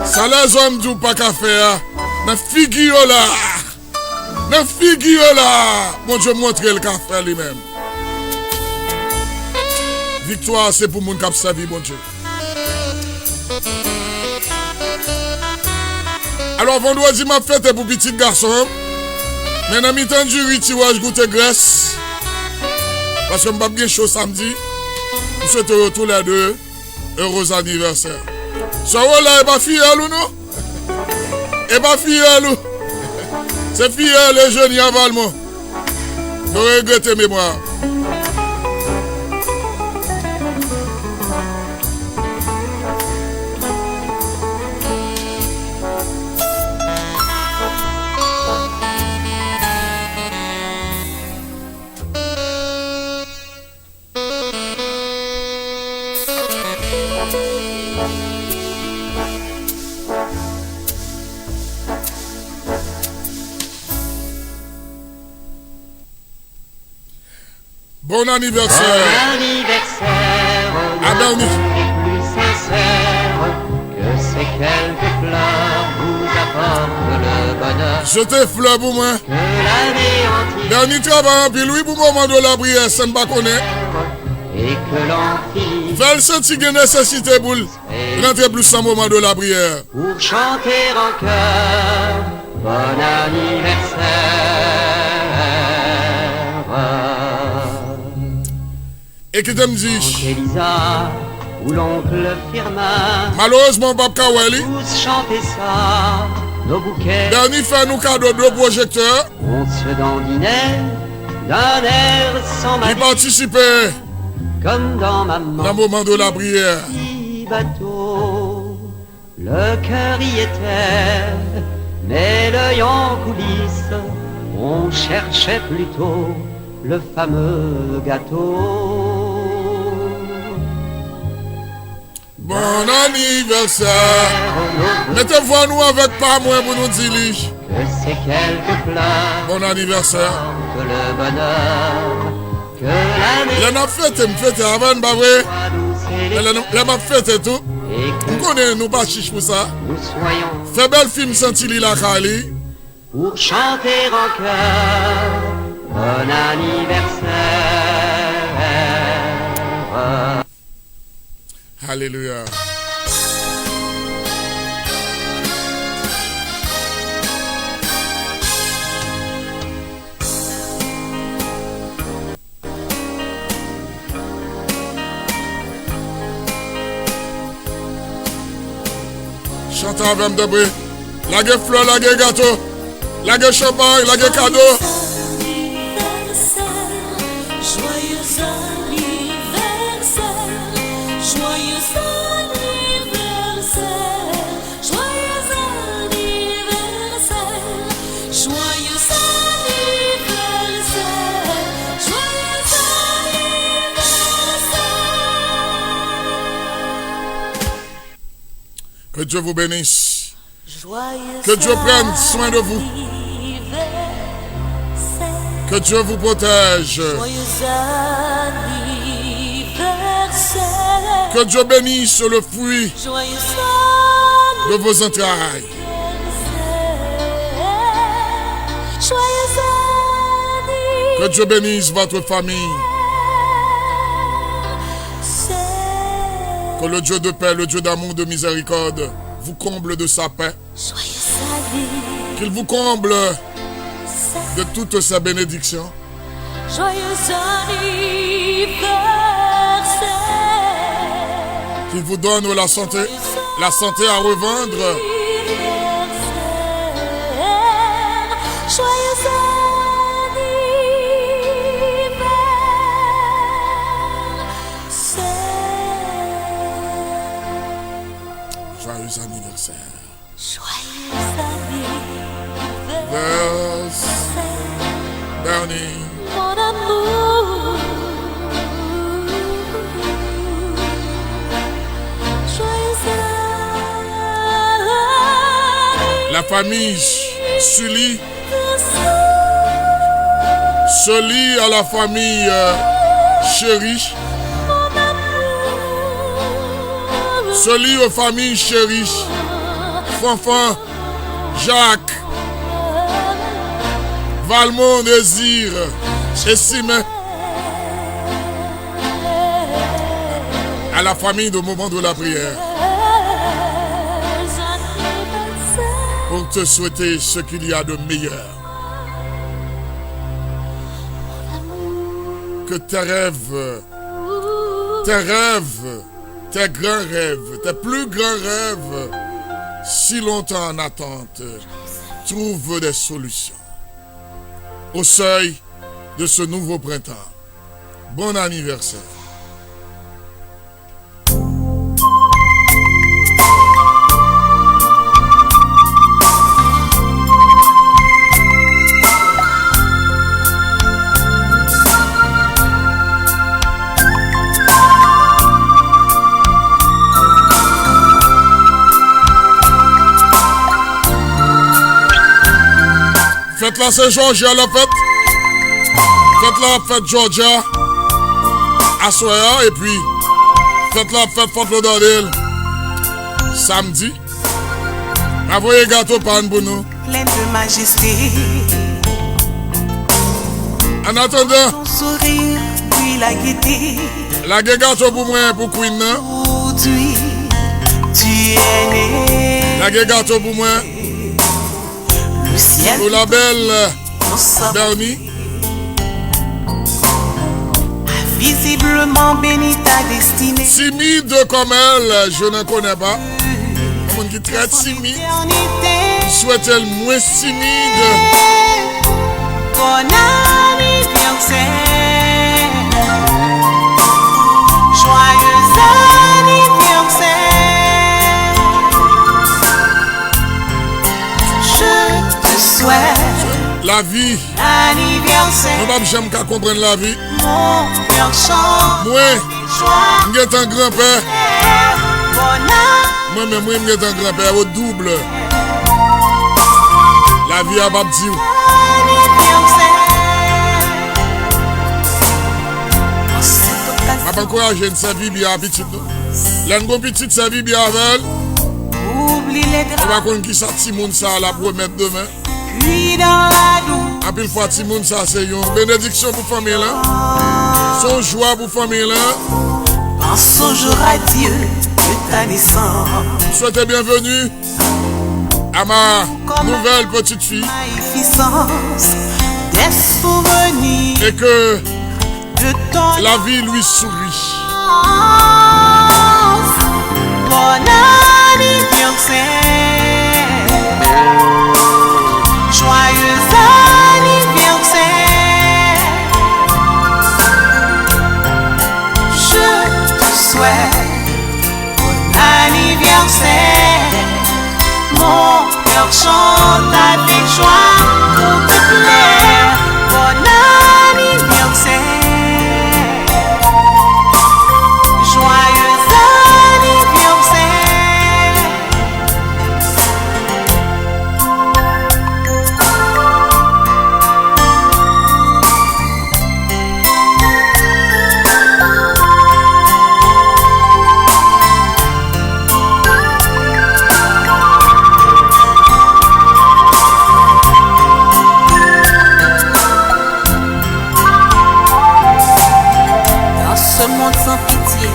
Ça les hommes du pas qu'à faire. Dans figure là. Dans figure là. Bon Dieu montre le café lui-même. Victoire, c'est pour mon cap sa vie, bon Dieu. Alors, vendredi, ma fête est pour petit garçon. Mais dans mi-temps du riz, je goûte graisse. Parce que je n'ai pas bien chaud samedi. Je souhaite tous les deux heureux anniversaire. Ça va là, et pas filleul ou non? Et pas filleul ou? C'est filleul, les jeunes, y avalent. Je regrette mémoire. Bon anniversaire. Bon anniversaire. À Bernie. Plus sincère que ces quelques fleurs vous apportent le bonheur. Je te fleur pour moi. Que l'année entière. Bernie travaille en pile, oui, pour le moment de la prière, ça ne pas connaître. et que l'on finit. Fais sentir une nécessité pour rentrer plus en moment de la prière. Pour chanter en chœur, bon anniversaire. Et qui te me dit, Elisa ou l'oncle Firmin, malheureusement, Papa Kaweli, tous chanter ça, nos bouquets. dernier fait nous cadeau de projecteurs. On se dandinait d'un air sans Qui malice, participait comme dans maman. dans le moment de la prière. Petit bateau, le cœur y était, mais l'œil en coulisses, on cherchait plutôt le fameux gâteau. Bon anniversaire. Mettez-vous à nous avec pas moins pour nous dire. Que c'est quelques plats Bon anniversaire. que le bonheur, que l'année Il y en a fête, me fête avant, pas vrai? soit douce et Il y en a fête et tout. et que Nous connaissons, nous pas chiche pour ça. nous soyons Fais bel film senti la Kali. pour chanter en chœur, bon anniversaire. Alléluia. Chante avec Debré. La gueule fleur, la gueule gâteau. La gueule champagne, la gueule cadeau. Joyeux anniversaire, joyeux anniversaire, joyeux anniversaire, joyeux anniversaire, joyeux anniversaire. Que Dieu vous bénisse. Joyeux Que Dieu prenne soin de vous. Que Dieu vous protège. Joyeux anniversaire. Que Dieu bénisse le fruit Joyeux de vos entrailles. Joyeux Que Dieu bénisse votre famille. Que le Dieu de paix, le Dieu d'amour, de miséricorde vous comble de sa paix. Qu'il vous comble de toutes ses bénédictions. Joyeux anniversaire. Qu'il vous donne la santé à revendre. Joyeux Joyeux anniversaire. Joyeux anniversaire. Bernie. Mon amour. Joyeux anniversaire. La famille Sully se lie à la famille Chérie. Se lie aux familles Chérie. Fanfan, Jacques, Valmont, Désir et Simon. À la famille de moment de la prière. Pour te souhaiter ce qu'il y a de meilleur. Que tes rêves, tes grands rêves, tes plus grands rêves, si longtemps en attente, trouvent des solutions. Au seuil de ce nouveau printemps. Bon anniversaire. Faites-la Saint-Georgia la fête. Faites-la fête Georgia. À soir et puis faites-la fête Fort Lauderdale. Samedi. Envoyez gâteau pan pour nous. Pleine de majesté. En attendant, Ton sourire, puis la gaieté. La gâteau pour moi, pour Queen. Aujourd'hui, tu es né. La gâteau pour moi. Le ciel. Pour la belle Bernie. Visiblement béni ta destinée. Timide comme elle, je ne connais pas. Un monde qui est très timide. Souhaite-t-elle moins timide? Bon anniversaire. Joyeux anniversaire. Je te souhaite la vie. Anniversaire. Nous ne pouvons pas comprendre la vie. Mon cœur chante. Moi, je suis un grand-père. Moi-même, je suis un grand-père au double. La vie a pas dit. Je vais encourager sa vie bien petite. L'un petite sa vie bien avec. Oublie les draps. On va connaître qui ça Timon ça la promettre demain. Puis dans la douce. En pile fois Timon ça c'est une bénédiction pour famille là. Son joie pour famille là. Pense au jour à Dieu de ta naissance. Souhaitez bienvenue à ma nouvelle petite fille. Des souvenirs. Et que de ton la vie lui sourit. Bon anniversaire. Joyeux anniversaire. Je te souhaite bon anniversaire. Mon cœur chante avec joie pour te plaire. Bon anniversaire. Joyeux anniversaire. Dans ce monde sans pitié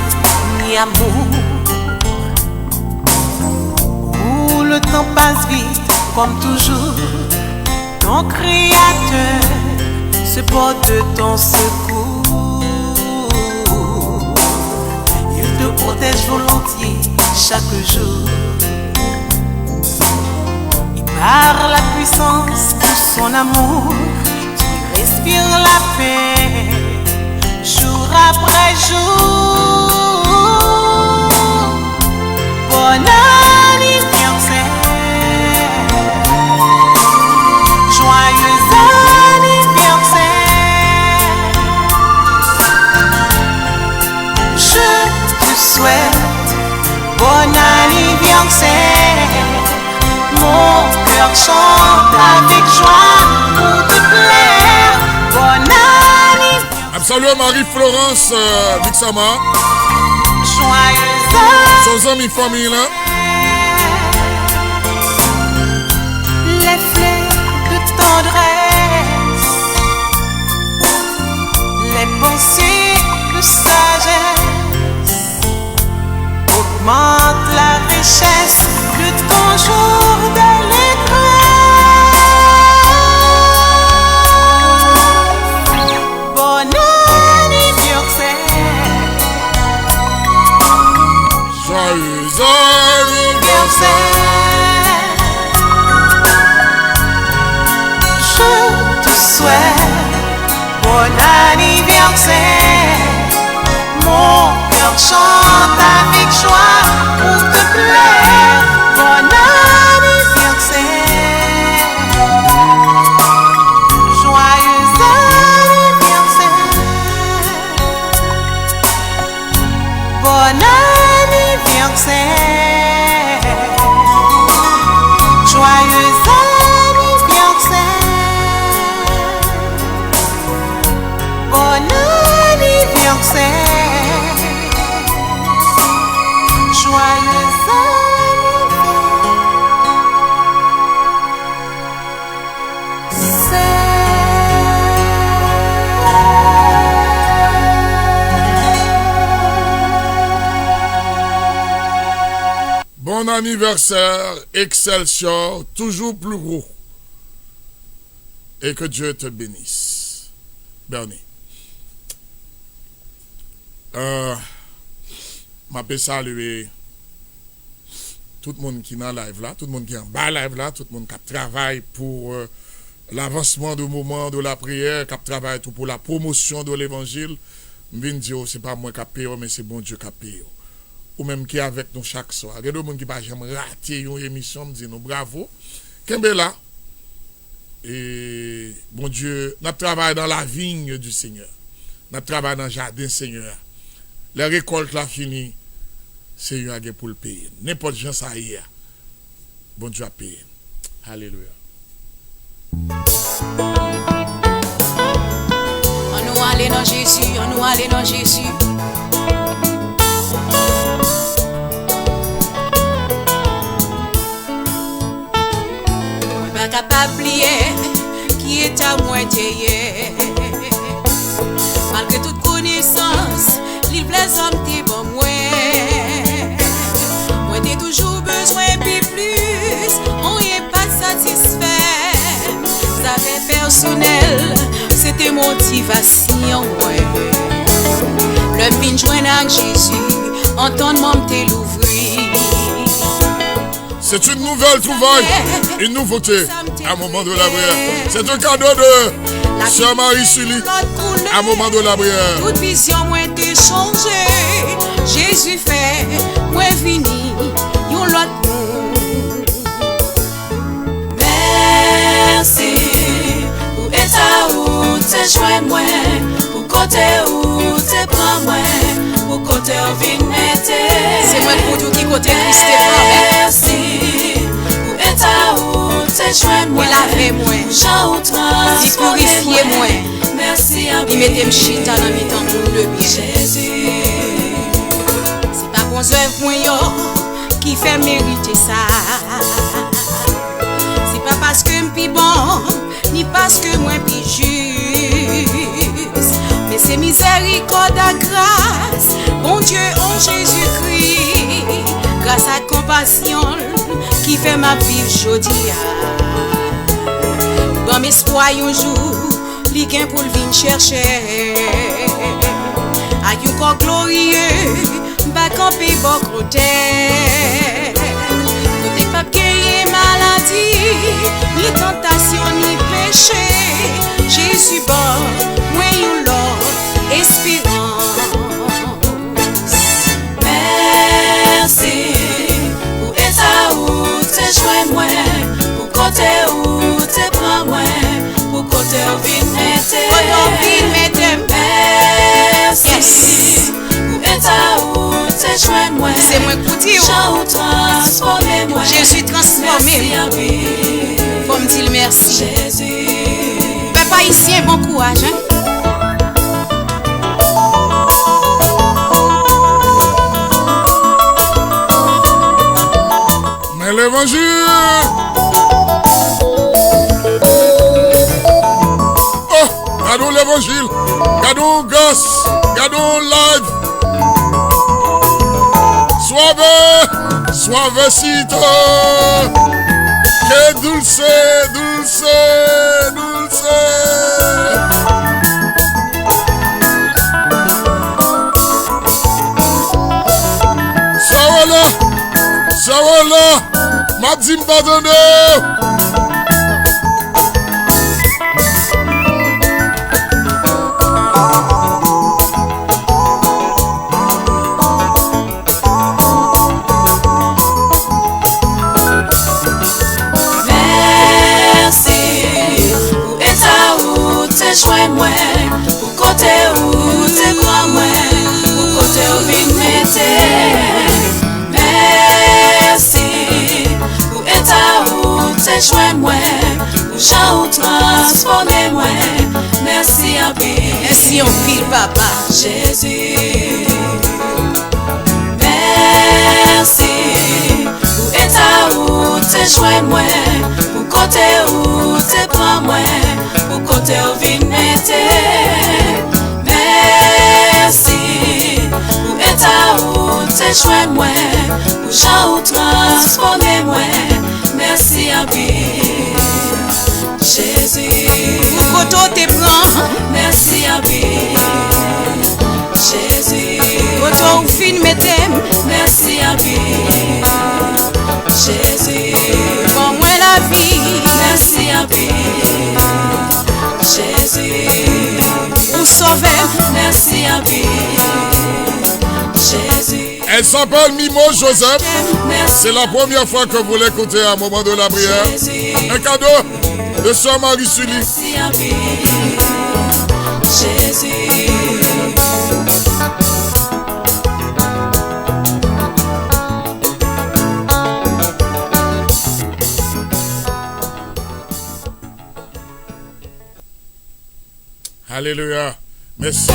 ni amour, où le temps passe vite comme toujours, ton Créateur se porte de ton secours. Il te protège volontiers chaque jour. Et par la puissance de son amour, tu respires la paix jour après jour. Bon anniversaire. Joyeux anniversaire. Je te souhaite bon anniversaire. Mon cœur chante avec joie pour te plaire. Bon anniversaire. Salut Marie-Florence Bixama. Joyeux son ami famille là. Les fleurs de tendresse, les pensées de sagesse augmentent la richesse de ton jour d'allégresse. Bon anniversaire. Joyeux anniversaire. Je te souhaite bon anniversaire. Mon cœur chante avec joie pour te plaire. Bon anniversaire. Joyeux anniversaire. Bon anniversaire. Joyeux anniversaire. Bon anniversaire. Joyeux anniversaire. anniversaire, Excelsior, toujours plus gros. Et que Dieu te bénisse. Bernie. Je peux saluer tout le monde qui est dans live là, tout le monde qui est en bas live là, tout le monde qui travaille pour l'avancement du moment de la prière, qui travaille tout pour la promotion de l'évangile. Je viens dire, ce n'est pas moi qui paye, mais c'est bon Dieu qui paye. Ou même qui est avec nous chaque soir. Il y a des gens qui ne peuvent jamais rater une émission, me disent bravo. Qu'est-ce là? Et bon Dieu, nous travaillons dans la vigne du Seigneur. Nous travaillons dans le jardin du Seigneur. La récolte là finie, Seigneur a pour le payer. N'importe qui ça y est. Bon Dieu a payé. Alléluia. On nous allait dans Jésus, on nous allait dans Jésus. On pas capable de qui est à moitié. Malgré toute connaissance, il plaise en petit bon moi. Moi t'ai toujours besoin de plus, on y est pas satisfait. Ça fait personnel, c'était motivation. Le vin joint avec Jésus, entendement t'est l'ouvrir. C'est une nouvelle trouvaille, une nouveauté à un moment de la prière. C'est un cadeau de Sœur Marie-Sully à un moment de la prière. Toute vision moi t'est changée. Jésus fait, moi fini, yon l'autre monde. Merci pour état où t'es joint moi, pour côté où t'es prends moi, pour côté où vin mette. C'est moi pour tout qui côté triste. Merci pour état où t'es joint moi, laver moi, Jean ou transformer moi. Merci à il mettait m'chita dans mi temps pour le bien. Jésus. C'est pas bon œuvre moi yo qui fait mériter ça. C'est pas parce que m'pi bon, ni parce que moi pi juste. Mais c'est miséricorde à grâce, bon Dieu en Jésus-Christ. Grâce à compassion qui fait ma vie aujourd'hui. Bon m'espoir un jour, li gen pour vin chercher. A yon corps glorieux, m'pa camper bon côté. Côté pas gagner maladie, ni tentation ni péché. Jésus bon, moi yon l'autre espérance. Merci pour état où t'es joint moi, pour côté où t'es prends moi, pour côté où vin mette. Merci pour état où t'es joint moi. C'est moi qui dis Jean ou transformé moi. Jésus transformé. Faut me dire merci. Jésus. Papa ici bon courage hein. Mais l'évangile. Gardons l'évangile, gardons grâce, gardons live. Suavecito, que dulce, dulce, dulce. Sawala, Maxime pardonne. Joint moi, pour côté où t'es prends moi, pour côté où vin mette. Merci pour état où t'es joint moi, pour Jean ou transformer moi. Merci à pile. Merci en pile papa. Jésus. Merci pour état où t'es joint moi, pour côté où t'es prends moi, pour côté où vin mette. Merci pour état où te chouette moi, ou j'en ou transformé moi. Merci à Bill, Jésus. Pour photo te prend. Merci à Bill, Jésus. Photo ou film t'aime. Merci à Bill, Jésus. Pour moi la vie. Merci à Bill, Jésus. Ou sauver. Merci à Bill, Jésus. Elle s'appelle Mimo Joseph. C'est la première fois que vous l'écoutez à un moment de la prière. Un cadeau de Sœur Marie Sully. Merci à Bill, Jésus. Alléluia. Merci.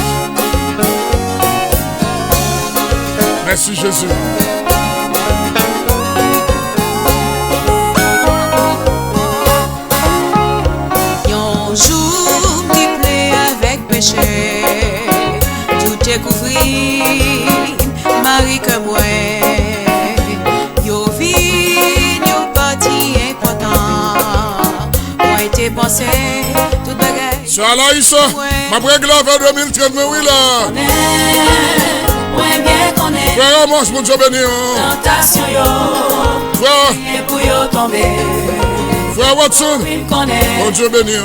Merci Jésus. Yon jour qui plaît avec péché, tout découvrir, Marie que moi. Yo vin, yo parti important, moi été pensé, tout bagay. Sur Alaïs, ma préglave 2030, mais oui là. Frère Amos, mon Dieu béni. Tentation yo, Frère, pour yo tomber. Frère Watson, mon Dieu béni.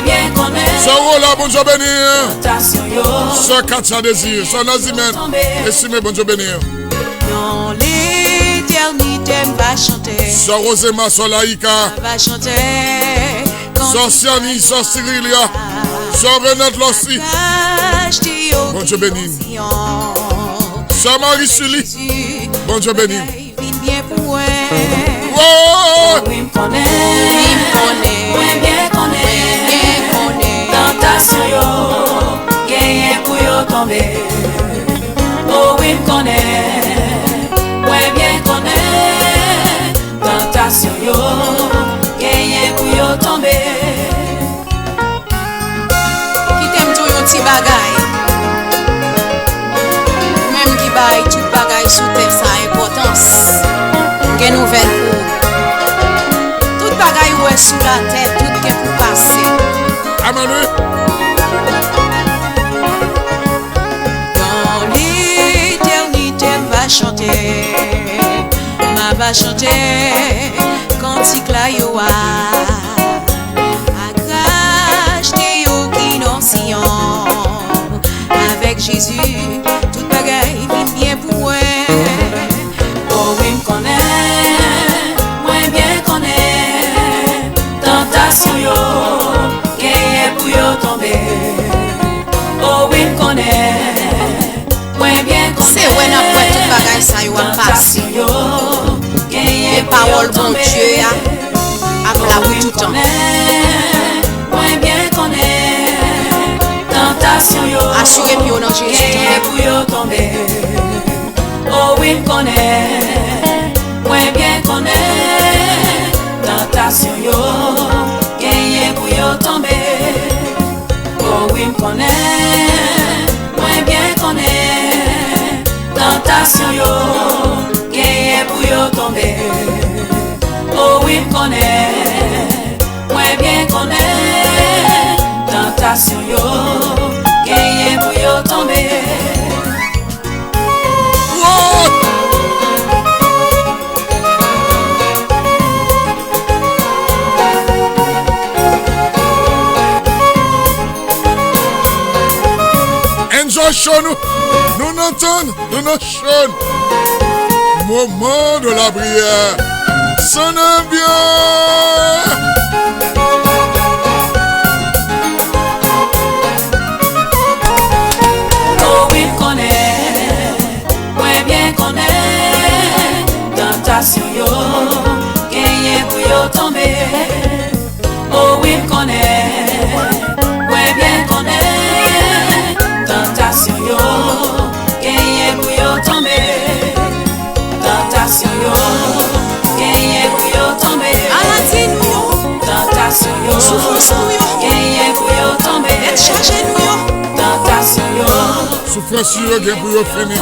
Bien connaît. Sœur Rola, bon Dieu béni. Tentation yo. Sœur Katia Désir, Sœur Nazimène, estimé, bon Dieu béni. Dans l'éternité, va chanter. Sœur Rosema, Sœur Laïka, va chanter. Sœur Siani, Sœur Cyrilia, Sœur Renette Lossi, bon Dieu béni. Sœur Marie Sully, bon Dieu béni. Oui, me connaît, oui, bien connaît. Tentation yo, gagné pour yo tomber. Oh oui, me connaît, oui, bien connaît. Tentation yo, gagné pour yo tomber. Qui t'aime tout yon ti bagay. Même qui baille tout bagay sous terre sans importance. Gen nouvelle pour. Tout bagay ou est sous la tête, tout gen pour passer. Amen. Dans l'éternité, va chanter. Ma va chanter. Cantique la yo a. Avec Jésus, tout bagaille vit bien pour moi. Oh oui, me connaît, moi bien connaît. Tentation yo, gagné pour yo tomber. Oh oui, me connaît, moi bien connaît. C'est ouais n'a pas tout bagaille ça yo a passé. Les paroles bon Dieu a la oui tout temps. Moi bien connaît. Tentation yo, assuré puis on a Jésus pour yo tomber. Oh oui, me connaît, moi bien connaît. Tentation yo, gagné pour yo tomber. Oh oui, me connaît, moi bien connaît. Tentation yo, gagné pour yo tomber. Oh oui, me connaît, moi bien connaît. Tentation yo, gagné pour yo tomber. Enjoy show nous n'entendons, nous nous chantons. Moment de la prière, sonne bien. Tentation yo, gagné pour yo tomber. Oh oui, me connaît, ouais bien connaît. Tentation yo, gagné pour yo tomber. Tentation yo, gagné pour yo tomber. Aladine yo, tentation yo, souffrance yo, gagné pour yo tomber. être chargé yo, tentation yo. Souffrance yo gen pour yo fini.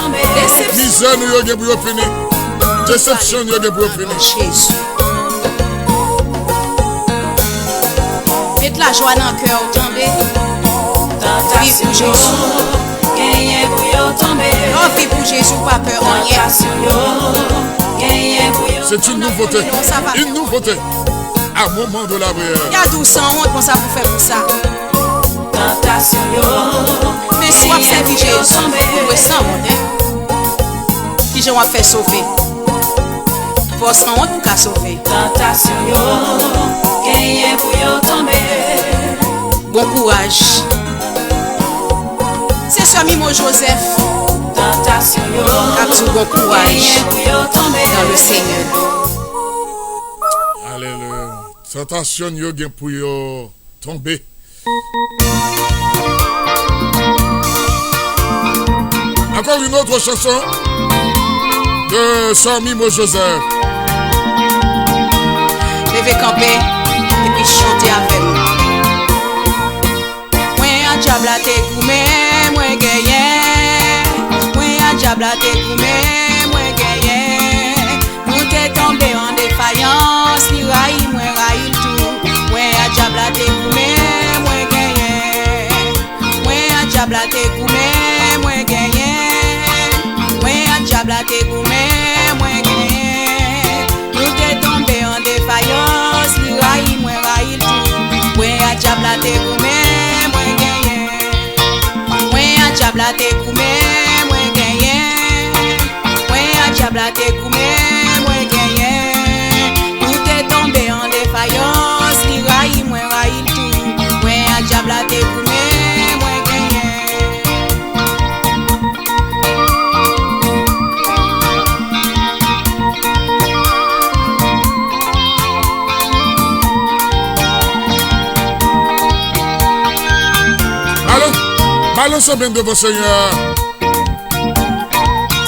Misère nous yo gen pour yo fini. Déception yo gen pour yo fini. Jésus. Mettez la joie dans le cœur, tombez. Vive pour Jésus. Gagné pour yo tomber. Oh, vive pour Jésus, pas peur, rien. C'est une nouveauté. Une nouveauté. À un moment de la prière. Il y a 12 honte, comment ça vous fait pour ça? Tentation yo. Mais si vous servez Jésus, vous pouvez sans honte. Qui je vais faire sauver? Faut sans honte pour qu'à sauver. Tentation yo. Gagné pour yo tomber. Bon courage. C'est ce Mimo Joseph. Tentation yo. Capsule bon courage dans le Seigneur. Alléluia. Tentation yo gen pour yo tomber. Encore une autre chanson de Saint Mimo Joseph. Levez camper et puis chanter avec nous. Moi à diable à te goumé, moi gagné. Moi à diable à te goumé, moi gagné. Nous t'es tombé en défaillance, ni raï, moi raï tout. Moi à diable à te goumé, moi gagné. Moi à diable à te goumé, moi gagné. Moi à diable à te goumé, moi gagné. Nous t'es tombé en défaillance, ni raï, moi raï tout. Moi à diable à te goumé, moi gagné. Moi à diable à te goumé, moi gagné. Moi à diable à te goumé, moi gagné. Nous t'es tombé en défaillance, ni raï, moi raï tout. Moi à diable à te goumé, moi gagné. Balancez bien devant Seigneur.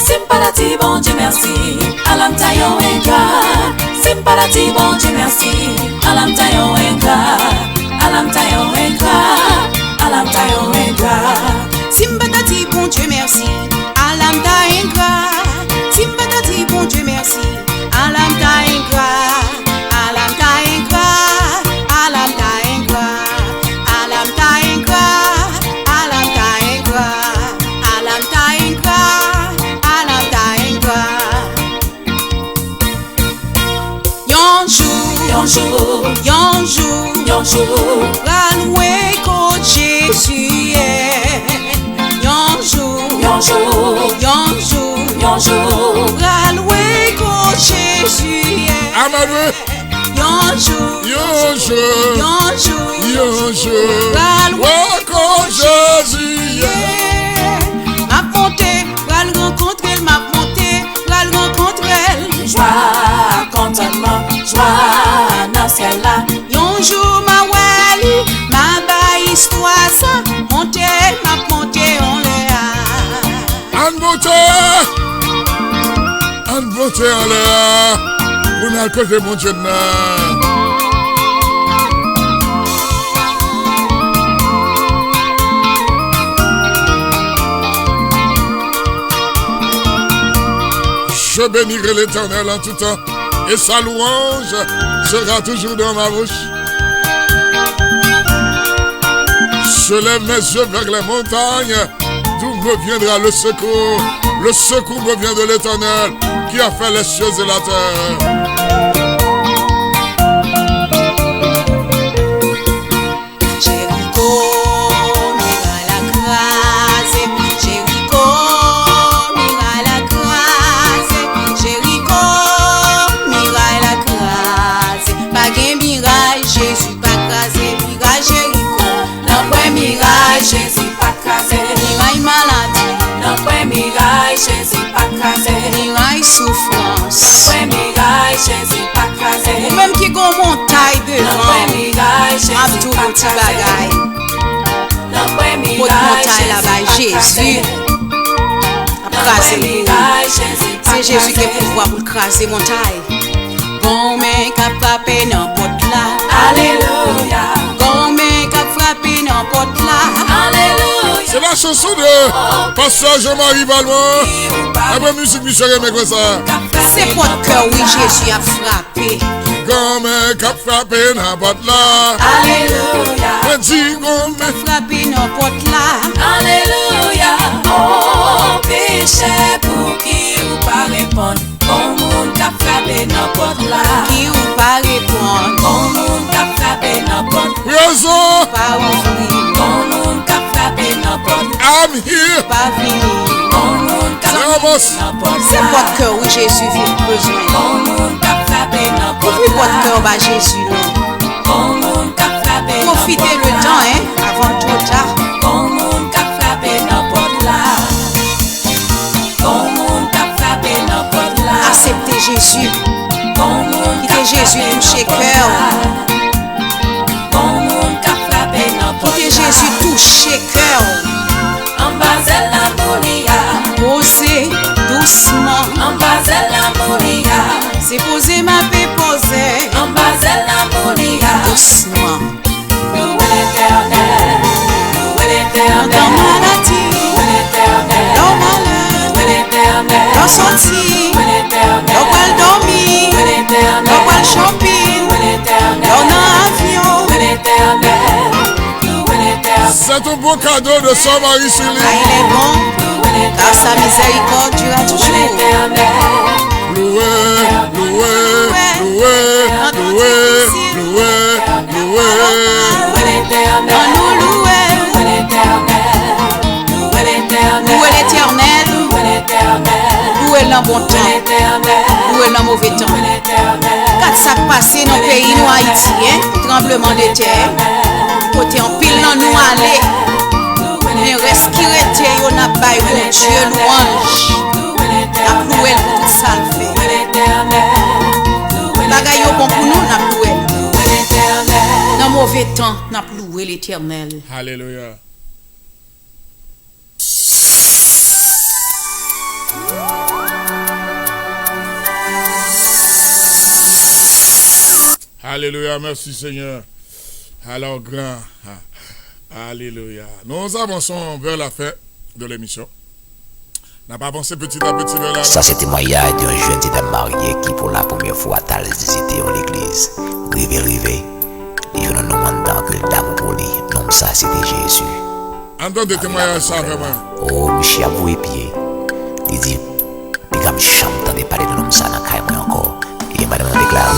Sympathie, bon Dieu merci. Alam taillon ingrat. Sympathie, bon Dieu merci. Alam taillon ingrat. Alam taillon ingrat. Alam taillon ingrat. Sympathie, bon Dieu merci. Alam ta ingrat. Sympathie, bon Dieu merci. Alam ta ingrat. Alam ta ingrat. Alam ta ingrat. Alam ta ingrat. Alam ta ingrat. Alam ta ingrat. Alam ta ingrat. Yon jour, yon jour, ralloué ko Jésus est. Yon jour, ralloué ko Jésus est. Amadou. Yon jour, ralloué ko Jésus est. M'a monté, ral rencontrer, m'a monté, ral rencontrer. Joie, contentement, joie dans ciel là. Yon jour ma wali, ma ba histoire ça, monté, m'a monté on l'air. En beauté en l'air. Pour nous côté mon Dieu. Je bénirai l'Éternel en tout temps, et sa louange sera toujours dans ma bouche. Je lève mes yeux vers les montagnes, d'où me viendra le secours. Le secours me vient de l'Éternel, qui a fait les cieux et la terre. Jésus pas crasé, ni maladie, non pas miraille, Jésus pas crasé, ni souffrance, non pas miraille, Jésus pas crasé, ou même qui gon montagne devant, non pas miraille, Jésus pas crasé, non pas miraille, là-bas, Jésus a crasé, c'est Jésus qui a pouvoir pour craser montagne. Bon mais qu'a frappé n'importe là, alléluia. Bon mais qu'a frappé n'importe là, alléluia. C'est la chanson de Pasteur Jean-Marie Valmont. Un peu musique, Michel Aimé comme ça. C'est votre cœur, oui, Jésus a frappé. Comme un cap frappé n'importe là. Alléluia. On dit comme un frappé n'importe là. Alléluia. Oh, péché pour qui ou pas répondre. Bon monde qui a frappé n'importe là. Qui ou pas répondre. Bon monde qui a frappé n'importe là. Raison. Pas ouvrir. Bon monde qui a frappé n'importe là. I'm here. Pas venir. Bon monde qui a frappé n'importe là. C'est votre cœur, oui, Jésus vient besoin. Bon monde qui a frappé n'importe là. Ouvrez votre cœur, bah Jésus, là. Bon monde qui a frappé n'importe là. Profitez le temps, hein, avant trop tard. Bon monde qui a frappé n'importe là. Bon monde qui a frappé n'importe là. Acceptez Jésus. Bon monde qui a Quittez Jésus toucher cœur. Bon monde qui a frappé n'importe là. Quittez Jésus toucher cœur. En bas de la mouria. Posez doucement. En bas de la mouria. C'est posé ma paix posée. En bas de la mouria. Doucement. Louez l'Éternel. Louez l'Éternel. Dans maladie. Louez l'Éternel. Dans malheur. Louez l'Éternel. Dans sortie. Louez l'Éternel. Dans quel dormir. Louez l'Éternel. Dans quel shopping. Louez l'Éternel. Dans un avion. Louez l'Éternel. Louez l'Éternel. C'est un beau cadeau de Saint-Marie sur lui. Ah, il est bon. Car sa miséricorde durera toujours. Loué, loué, loué, loué, loué, loué. Dans nous louer. Louer l'éternel. Louer le bon temps. Louer le mauvais temps. Quand ça passe dans le pays nous Haïti, hein? Tremblement de terre. Côté en pile dans nous aller. Mais respirer, on a baillé mon Dieu louange. La loué pour tout ça le fait. Bagay yo bon pour nous, n'a loué. Dans mauvais temps, n'a loué l'éternel. Alléluia. Alléluia, merci Seigneur. Alors grand. Alléluia. Nous avançons vers la fin de l'émission. On n'a pas avancé petit à petit vers la fin. Ça, c'est témoignage d'un jeune homme marié qui, pour la première fois, a visité l'église. Rivé. Et je ne demande que le dame pour lui. Non, ça, c'était Jésus. Entendez témoignage ça vraiment. Oh, Michel a voué pied. Il dit, puis comme chante, t'en parler de l'homme ça dans le caille encore. Et madame a déclaré,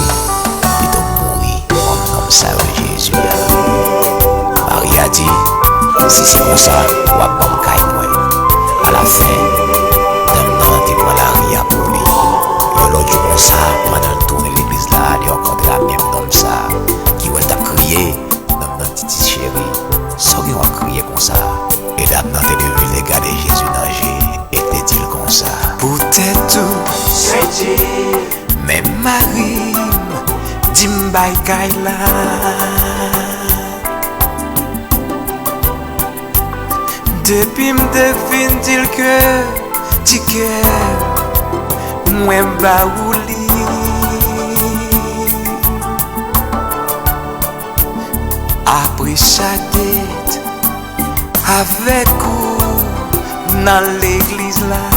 il doit mourir comme ça, Jésus. Marie a dit, si c'est comme ça, on va pas me caille moi. À la fin, dame t'es pour la ria pour lui. Et l'autre jour comme ça, pendant le tour de l'église là, il y a encore de la même comme ça, qui va t'a crié, dans notre petite chérie, sans qu'il va crier comme ça. Et dame t'es devenu les gars de Jésus danger, et t'es dit comme ça. Peut-être tout, c'est dit, même Marie, Dimbay Kaila. Depuis m'devine dire que tu cœur moi baouli après sa tête avec vous dans l'église là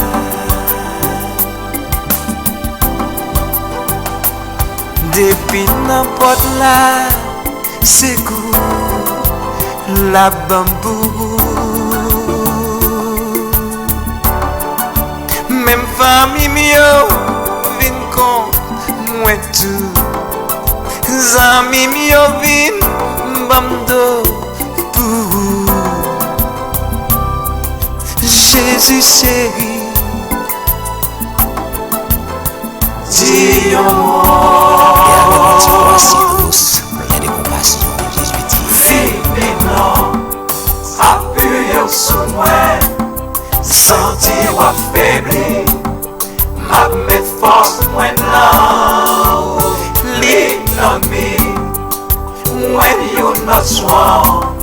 depuis n'importe là c'est goût la bambou. Même famille mio vin con moi tout zami mio vin bamdo pour Jésus chéri dis-moi et alors tu vois si douce plein de compassion Jésus dit finalement appuyez sur moi sentir affaibli, m'a met force maintenant. L'ennemi, when you're not strong,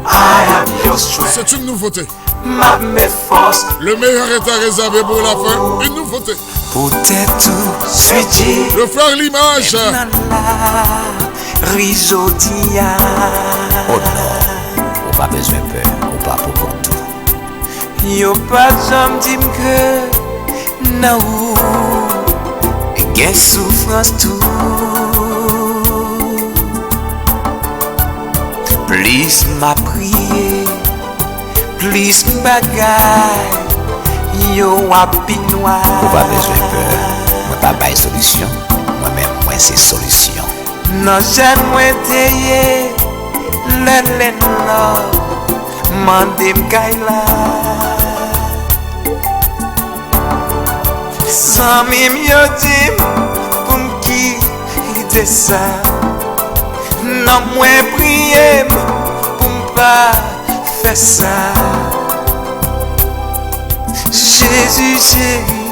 I am your strength. C'est une nouveauté. M'a met force. Le meilleur est à réserver pour la fin. Une nouveauté. Peut-être suis-je le frère L'Image. Risodia. Oh non, on pas besoin de peur, on pas pour tout. Yo pas jamais dit que non gen souffrance tout. Plus m'a prié, plus bagay yo api noir. Ou pas besoin peur, moi pas bail solution, moi-même moi c'est solution. Non j'aime moi teye, le non, mande m'kaila. Zami yo dim pou m'kite ça. Non moi prier pour pas faire ça. Jésus chéri,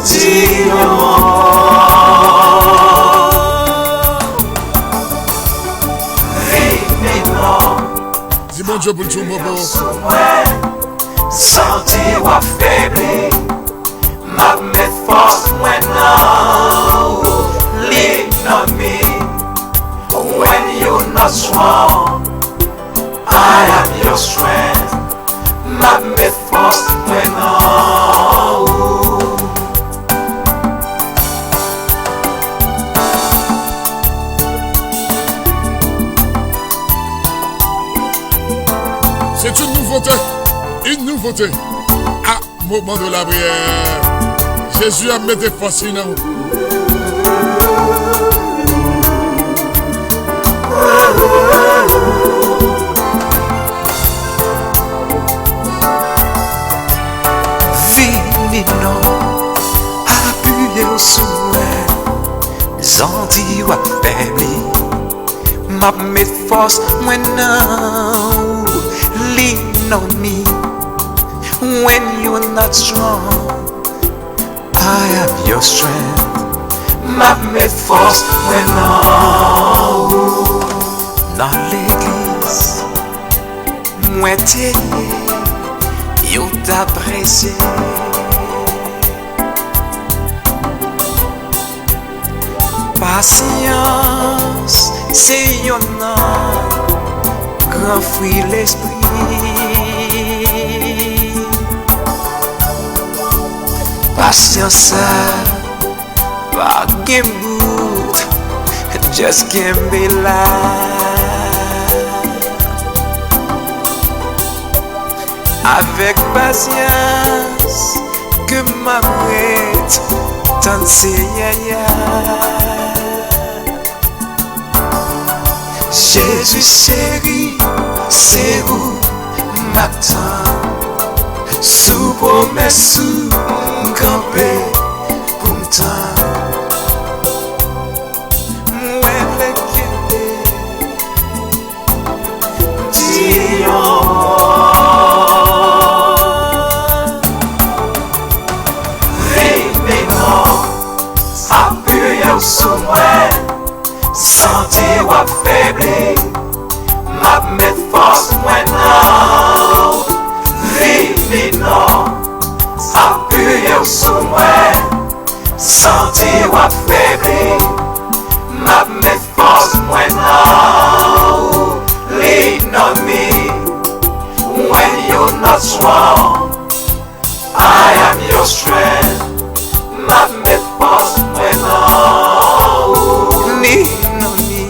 dis-moi. Dis bon Dieu pour tout mon beau. Sentir ou affaibli, m'a met force maintenant. Lean on me when you're not strong. I am your strength. M'a met force maintenant. C'est une nouveauté. Une nouveauté. À moment de la prière, Jésus a mis des forces en nous. Vini non, appuyé au souhait, zanti ou affaibli, m'a met force maintenant. Lean on me when you're not strong. I am your strength. M'a met force maintenant. Dans l'église, moi t'ai yo t'apprécié. Patience, c'est yon grand fruit l'esprit. Patience, ça, pas game boot, just can't be live. Avec patience, que ma prête, tant c'est yaya. Jésus chéri, c'est où m'attend. Sous promesse, sous campé pour m'tendre. Mouais le kende, dis-moi. Réveille-moi, appuyez sous moi. Sentir ou affaibli, m'a met force maintenant. Vini non, appuyez sous moi. Sentir ou affaibli, m'a met force maintenant. Lean on me when you're not strong. I am your strength. M'a met force maintenant. Lean on me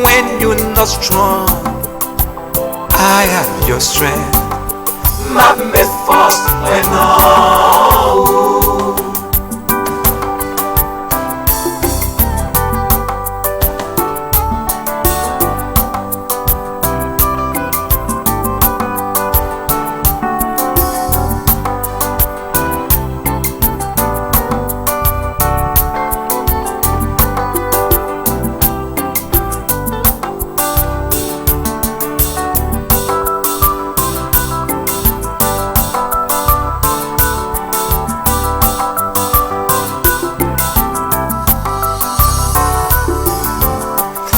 when you're not strong. I am your strength. M'a met force maintenant.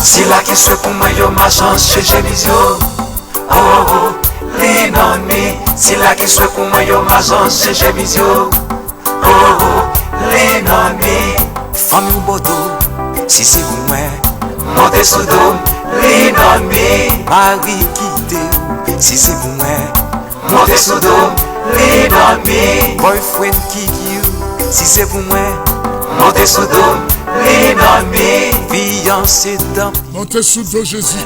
Si la qui soit pour moi yo ma chance chez Jémisio. Oh oh, lean on me. Si la qui soit pour moi yo ma chance chez Jémisio. Oh oh, lean on me. Femme ou bodo, si c'est vous moi. Montez sous dôme, lean on me. Marie quitte ou, si c'est pour moi. Montez sous dos, lean on me. Boyfriend kick you, si c'est pour moi. Montez sous dos, lean on me. Fiancé dans. Montez sous dos Jésus.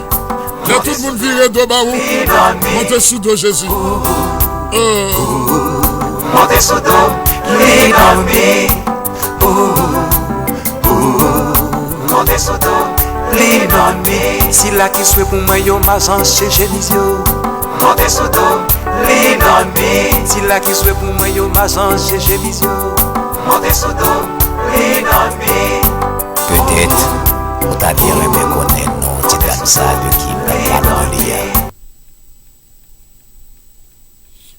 Là tout le monde virait de baou. Montez sous dos Jésus. Montez sous dos, lean on me. Montez sous dos, lean on me. Si la qui souhaite pour moi yo ma chance chez Génisio. Montez sous dos, lean on me. Si la qui souhaite pour moi yo ma chance chez Génisio. Montez sous dos, lean on me. Peut-être, on t'a bien aimé connaître non, c'est comme ça de qui m'a parlé.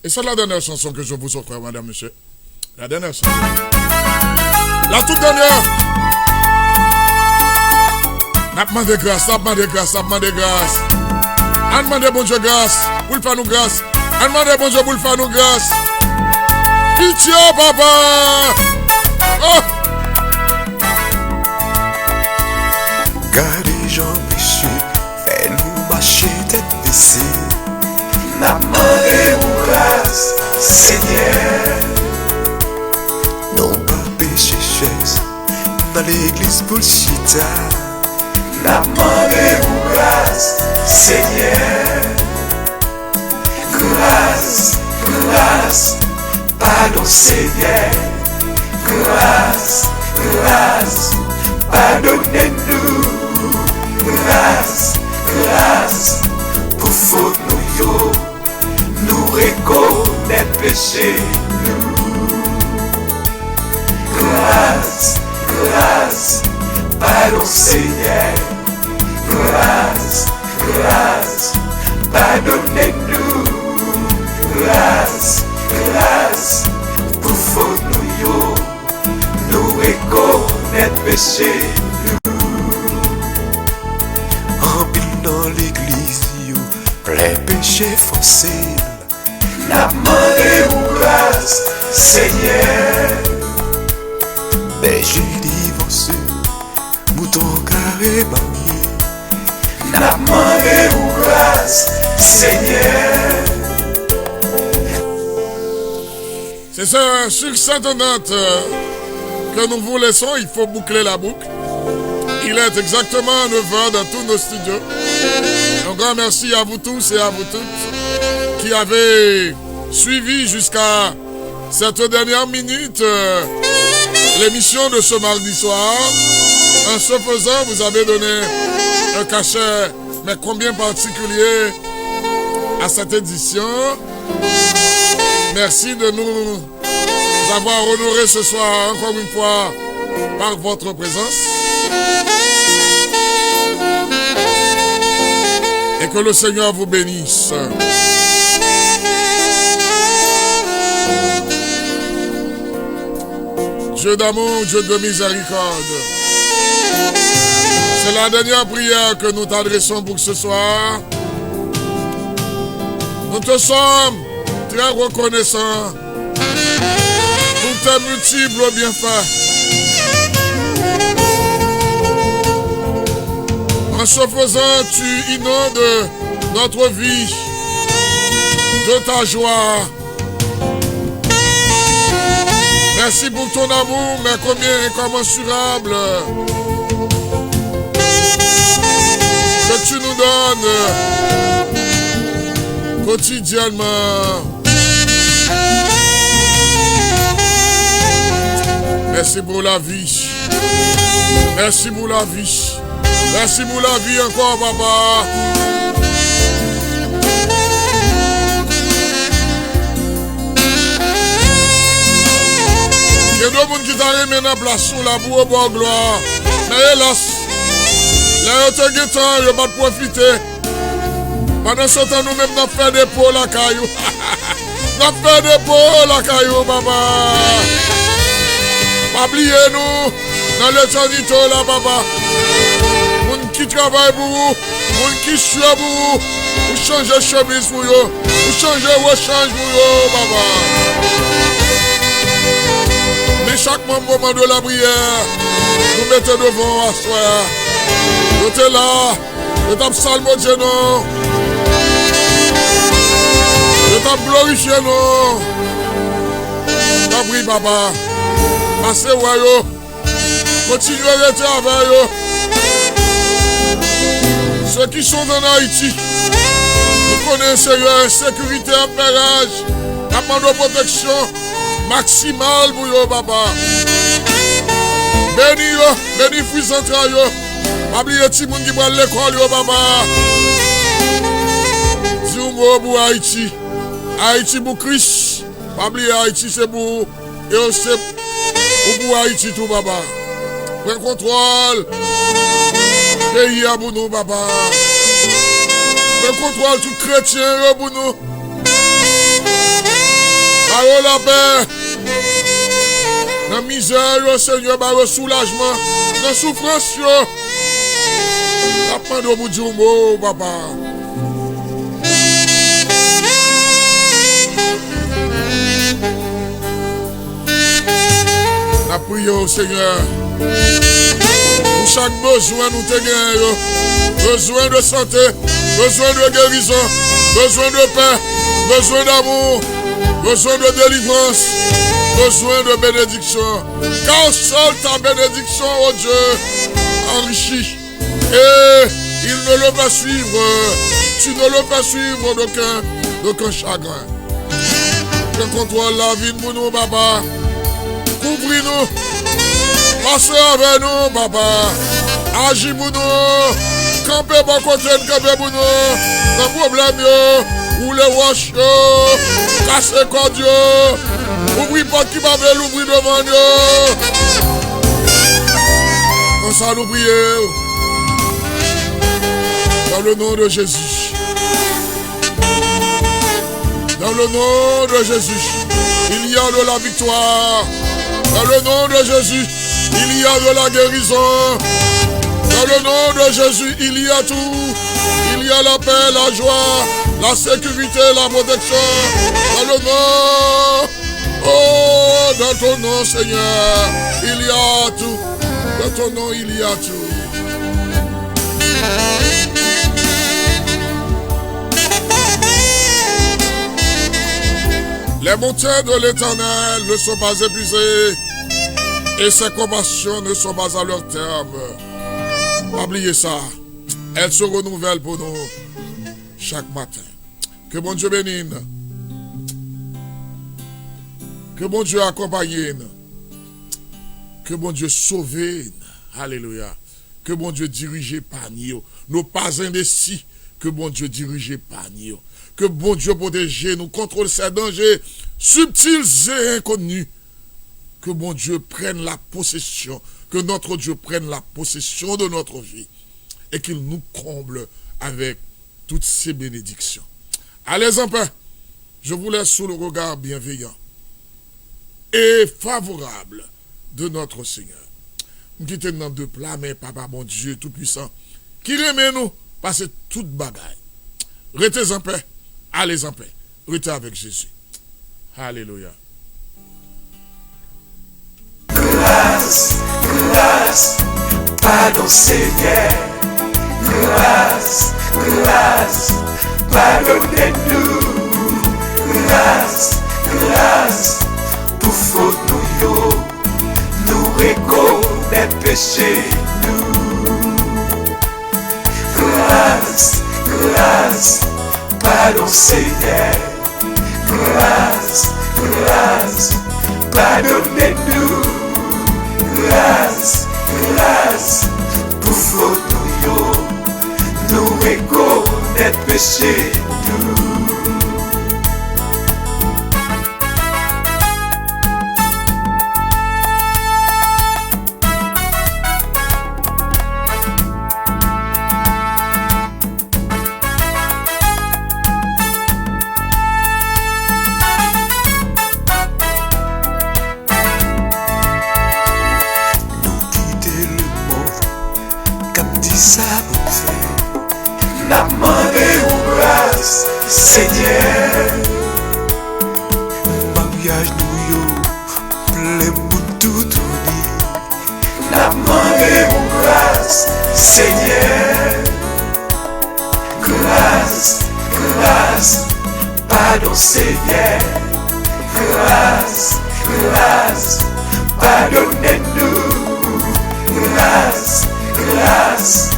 Et c'est la dernière chanson que je vous offre, madame, monsieur. La dernière chanson. La toute dernière. N'a demandé grâce, n'a demandé grâce, n'a demandé grâce. A demandé bon Dieu grâce, pour le faire nous grâce. A demandé bon Dieu pour le faire nous grâce. Pitié, papa. Oh. Gardez Jean péché, fais-nous marcher tête baissée. N'a demandé ou grâce, Seigneur. Non pas péché chaise, dans l'église pour le chita. N'a demandé ou grâce, Seigneur. Grâce, grâce, pardon Seigneur. Grâce, grâce, pardonnez-nous. Grâce, grâce, pour faute nous yo, nous reconnaître péché nous. Grâce, grâce, pardon Seigneur. Grâce, grâce, pardonnez-nous. Grâce, grâce, pour faute nous yo, nous reconnaître péché nous. En pile dans l'église yo, plein péché foncé. N'a demandé ou grâce, Seigneur. Berger divorcé, mouton carré marié. N'a demandé ou grâce, Seigneur. C'est ça, sur cette note que nous vous laissons, il faut boucler la boucle. Il est exactement 9h dans tous nos studios. Un grand merci à vous tous et à vous toutes qui avez suivi jusqu'à cette dernière minute l'émission de ce mardi soir. En ce faisant, vous avez donné un cachet, mais combien particulier à cette édition. Merci de nous avoir honorés ce soir encore une fois par votre présence. Et que le Seigneur vous bénisse. Dieu d'amour, Dieu de miséricorde. C'est la dernière prière que nous t'adressons pour ce soir. Nous te sommes très reconnaissants pour tes multiples bienfaits. En ce faisant, tu inondes notre vie de ta joie. Merci pour ton amour, mais combien incommensurable que tu nous donnes quotidiennement. Merci pour la vie. Merci pour la vie. Merci pour la vie encore, papa. Il y a deux personnes qui t'arrivent maintenant place sous la boue pour gloire. Mais hélas, là, il y a temps, il va profiter. Pendant ce temps, nous-mêmes, nous faisons des pots la caillou. Nous faisons des pots la caillou, papa. Pas oublier nous dans l'éternité là, papa. Moun qui travaille pour vous, moun qui suit pour vous, vous changez chemise pour vous, vous changez rechange pour vous, papa. Mais chaque moment de la prière, nous mettez devant à soi. Nous sommes là, Je t'ai salmodié, non. Je t'ai glorifié, non. Je prie, papa. Passez, ouais, continuez à rester avec eux. Ceux qui sont en Haïti, nous connaissons une sécurité en pérage, la protection maximale pour eux, papa. Bénis fils entrailles, pas oublier les gens qui vont à l'école, papa. Dis-moi pour Haïti, Haïti pour Christ, pas oublier Haïti c'est pour, et c'est pour Haïti tout, papa. Prends contrôle. Pays à pour nous, papa. Prends contrôle tout chrétien pour nous. Parole la paix. Dans la misère, Seigneur, dans le soulagement, dans la souffrance, la peine de vous dire mot, papa. La prière au Seigneur. Pour chaque besoin, nous te gagnons. Besoin de santé, besoin de guérison, besoin de paix, besoin d'amour, besoin de délivrance, besoin de bénédiction. Car seule ta bénédiction, oh Dieu, enrichit. Et il ne le fait suivre, tu ne le fais suivre d'aucun chagrin. Prends contrôle la vie de nous, papa. Couvris-nous. Passez avec nous, papa. Agis pour nous. Campez pour côté, campez pour nous. Le problème, ou les roches, cassez quoi Dieu. Ouvrez pas qui va l'ouvrir devant nous. Comme ça, nous prions. Dans le nom de Jésus. Dans le nom de Jésus, il y a de la victoire. Dans le nom de Jésus, il y a de la guérison. Dans le nom de Jésus, il y a tout. Il y a la paix, la joie, la sécurité, la protection. Dans le nom, oh, dans ton nom, Seigneur, il y a tout. Dans ton nom, il y a tout. Les montagnes de l'Éternel ne sont pas épuisées et ses compassions ne sont pas à leur terme. Oubliez ça. Elles se renouvellent pour nous chaque matin. Que bon Dieu bénisse. Que bon Dieu accompagne. Que bon Dieu sauve. Alléluia. Que bon Dieu dirige par nous. Nos pas indécis. Que bon Dieu dirige par nous. Que bon Dieu protège nous, contrôle ces dangers subtils et inconnus. Que bon Dieu prenne la possession, que notre Dieu prenne la possession de notre vie et qu'il nous comble avec toutes ces bénédictions. Allez en paix. Je vous laisse sous le regard bienveillant et favorable de notre Seigneur. Nous quittons dans deux plats, mais Papa, bon Dieu tout-puissant, qui remet nous passer toute bagaille. Restez en paix. Allez en paix. Restez avec Jésus. Alléluia. Grâce, grâce, pardon Seigneur. Grâce, grâce, pardonnez-nous. Grâce, grâce, pour faute nous reconnaître péché nous. Grâce, grâce, pardon Seigneur. Grâce, grâce, pardonnez-nous. Grâce, grâce, pour faute nous reconnaître péché nous. N'a demandé aux grâce, Seigneur. Mariage nous plein pour tout tourner. N'a demandé aux grâce, Seigneur. grâce, grâce, pardon Seigneur, grâce, grâce, pardonnez-nous, grâce, grâce,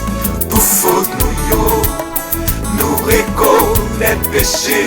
pour faute nous yo, nous reconnaître péché.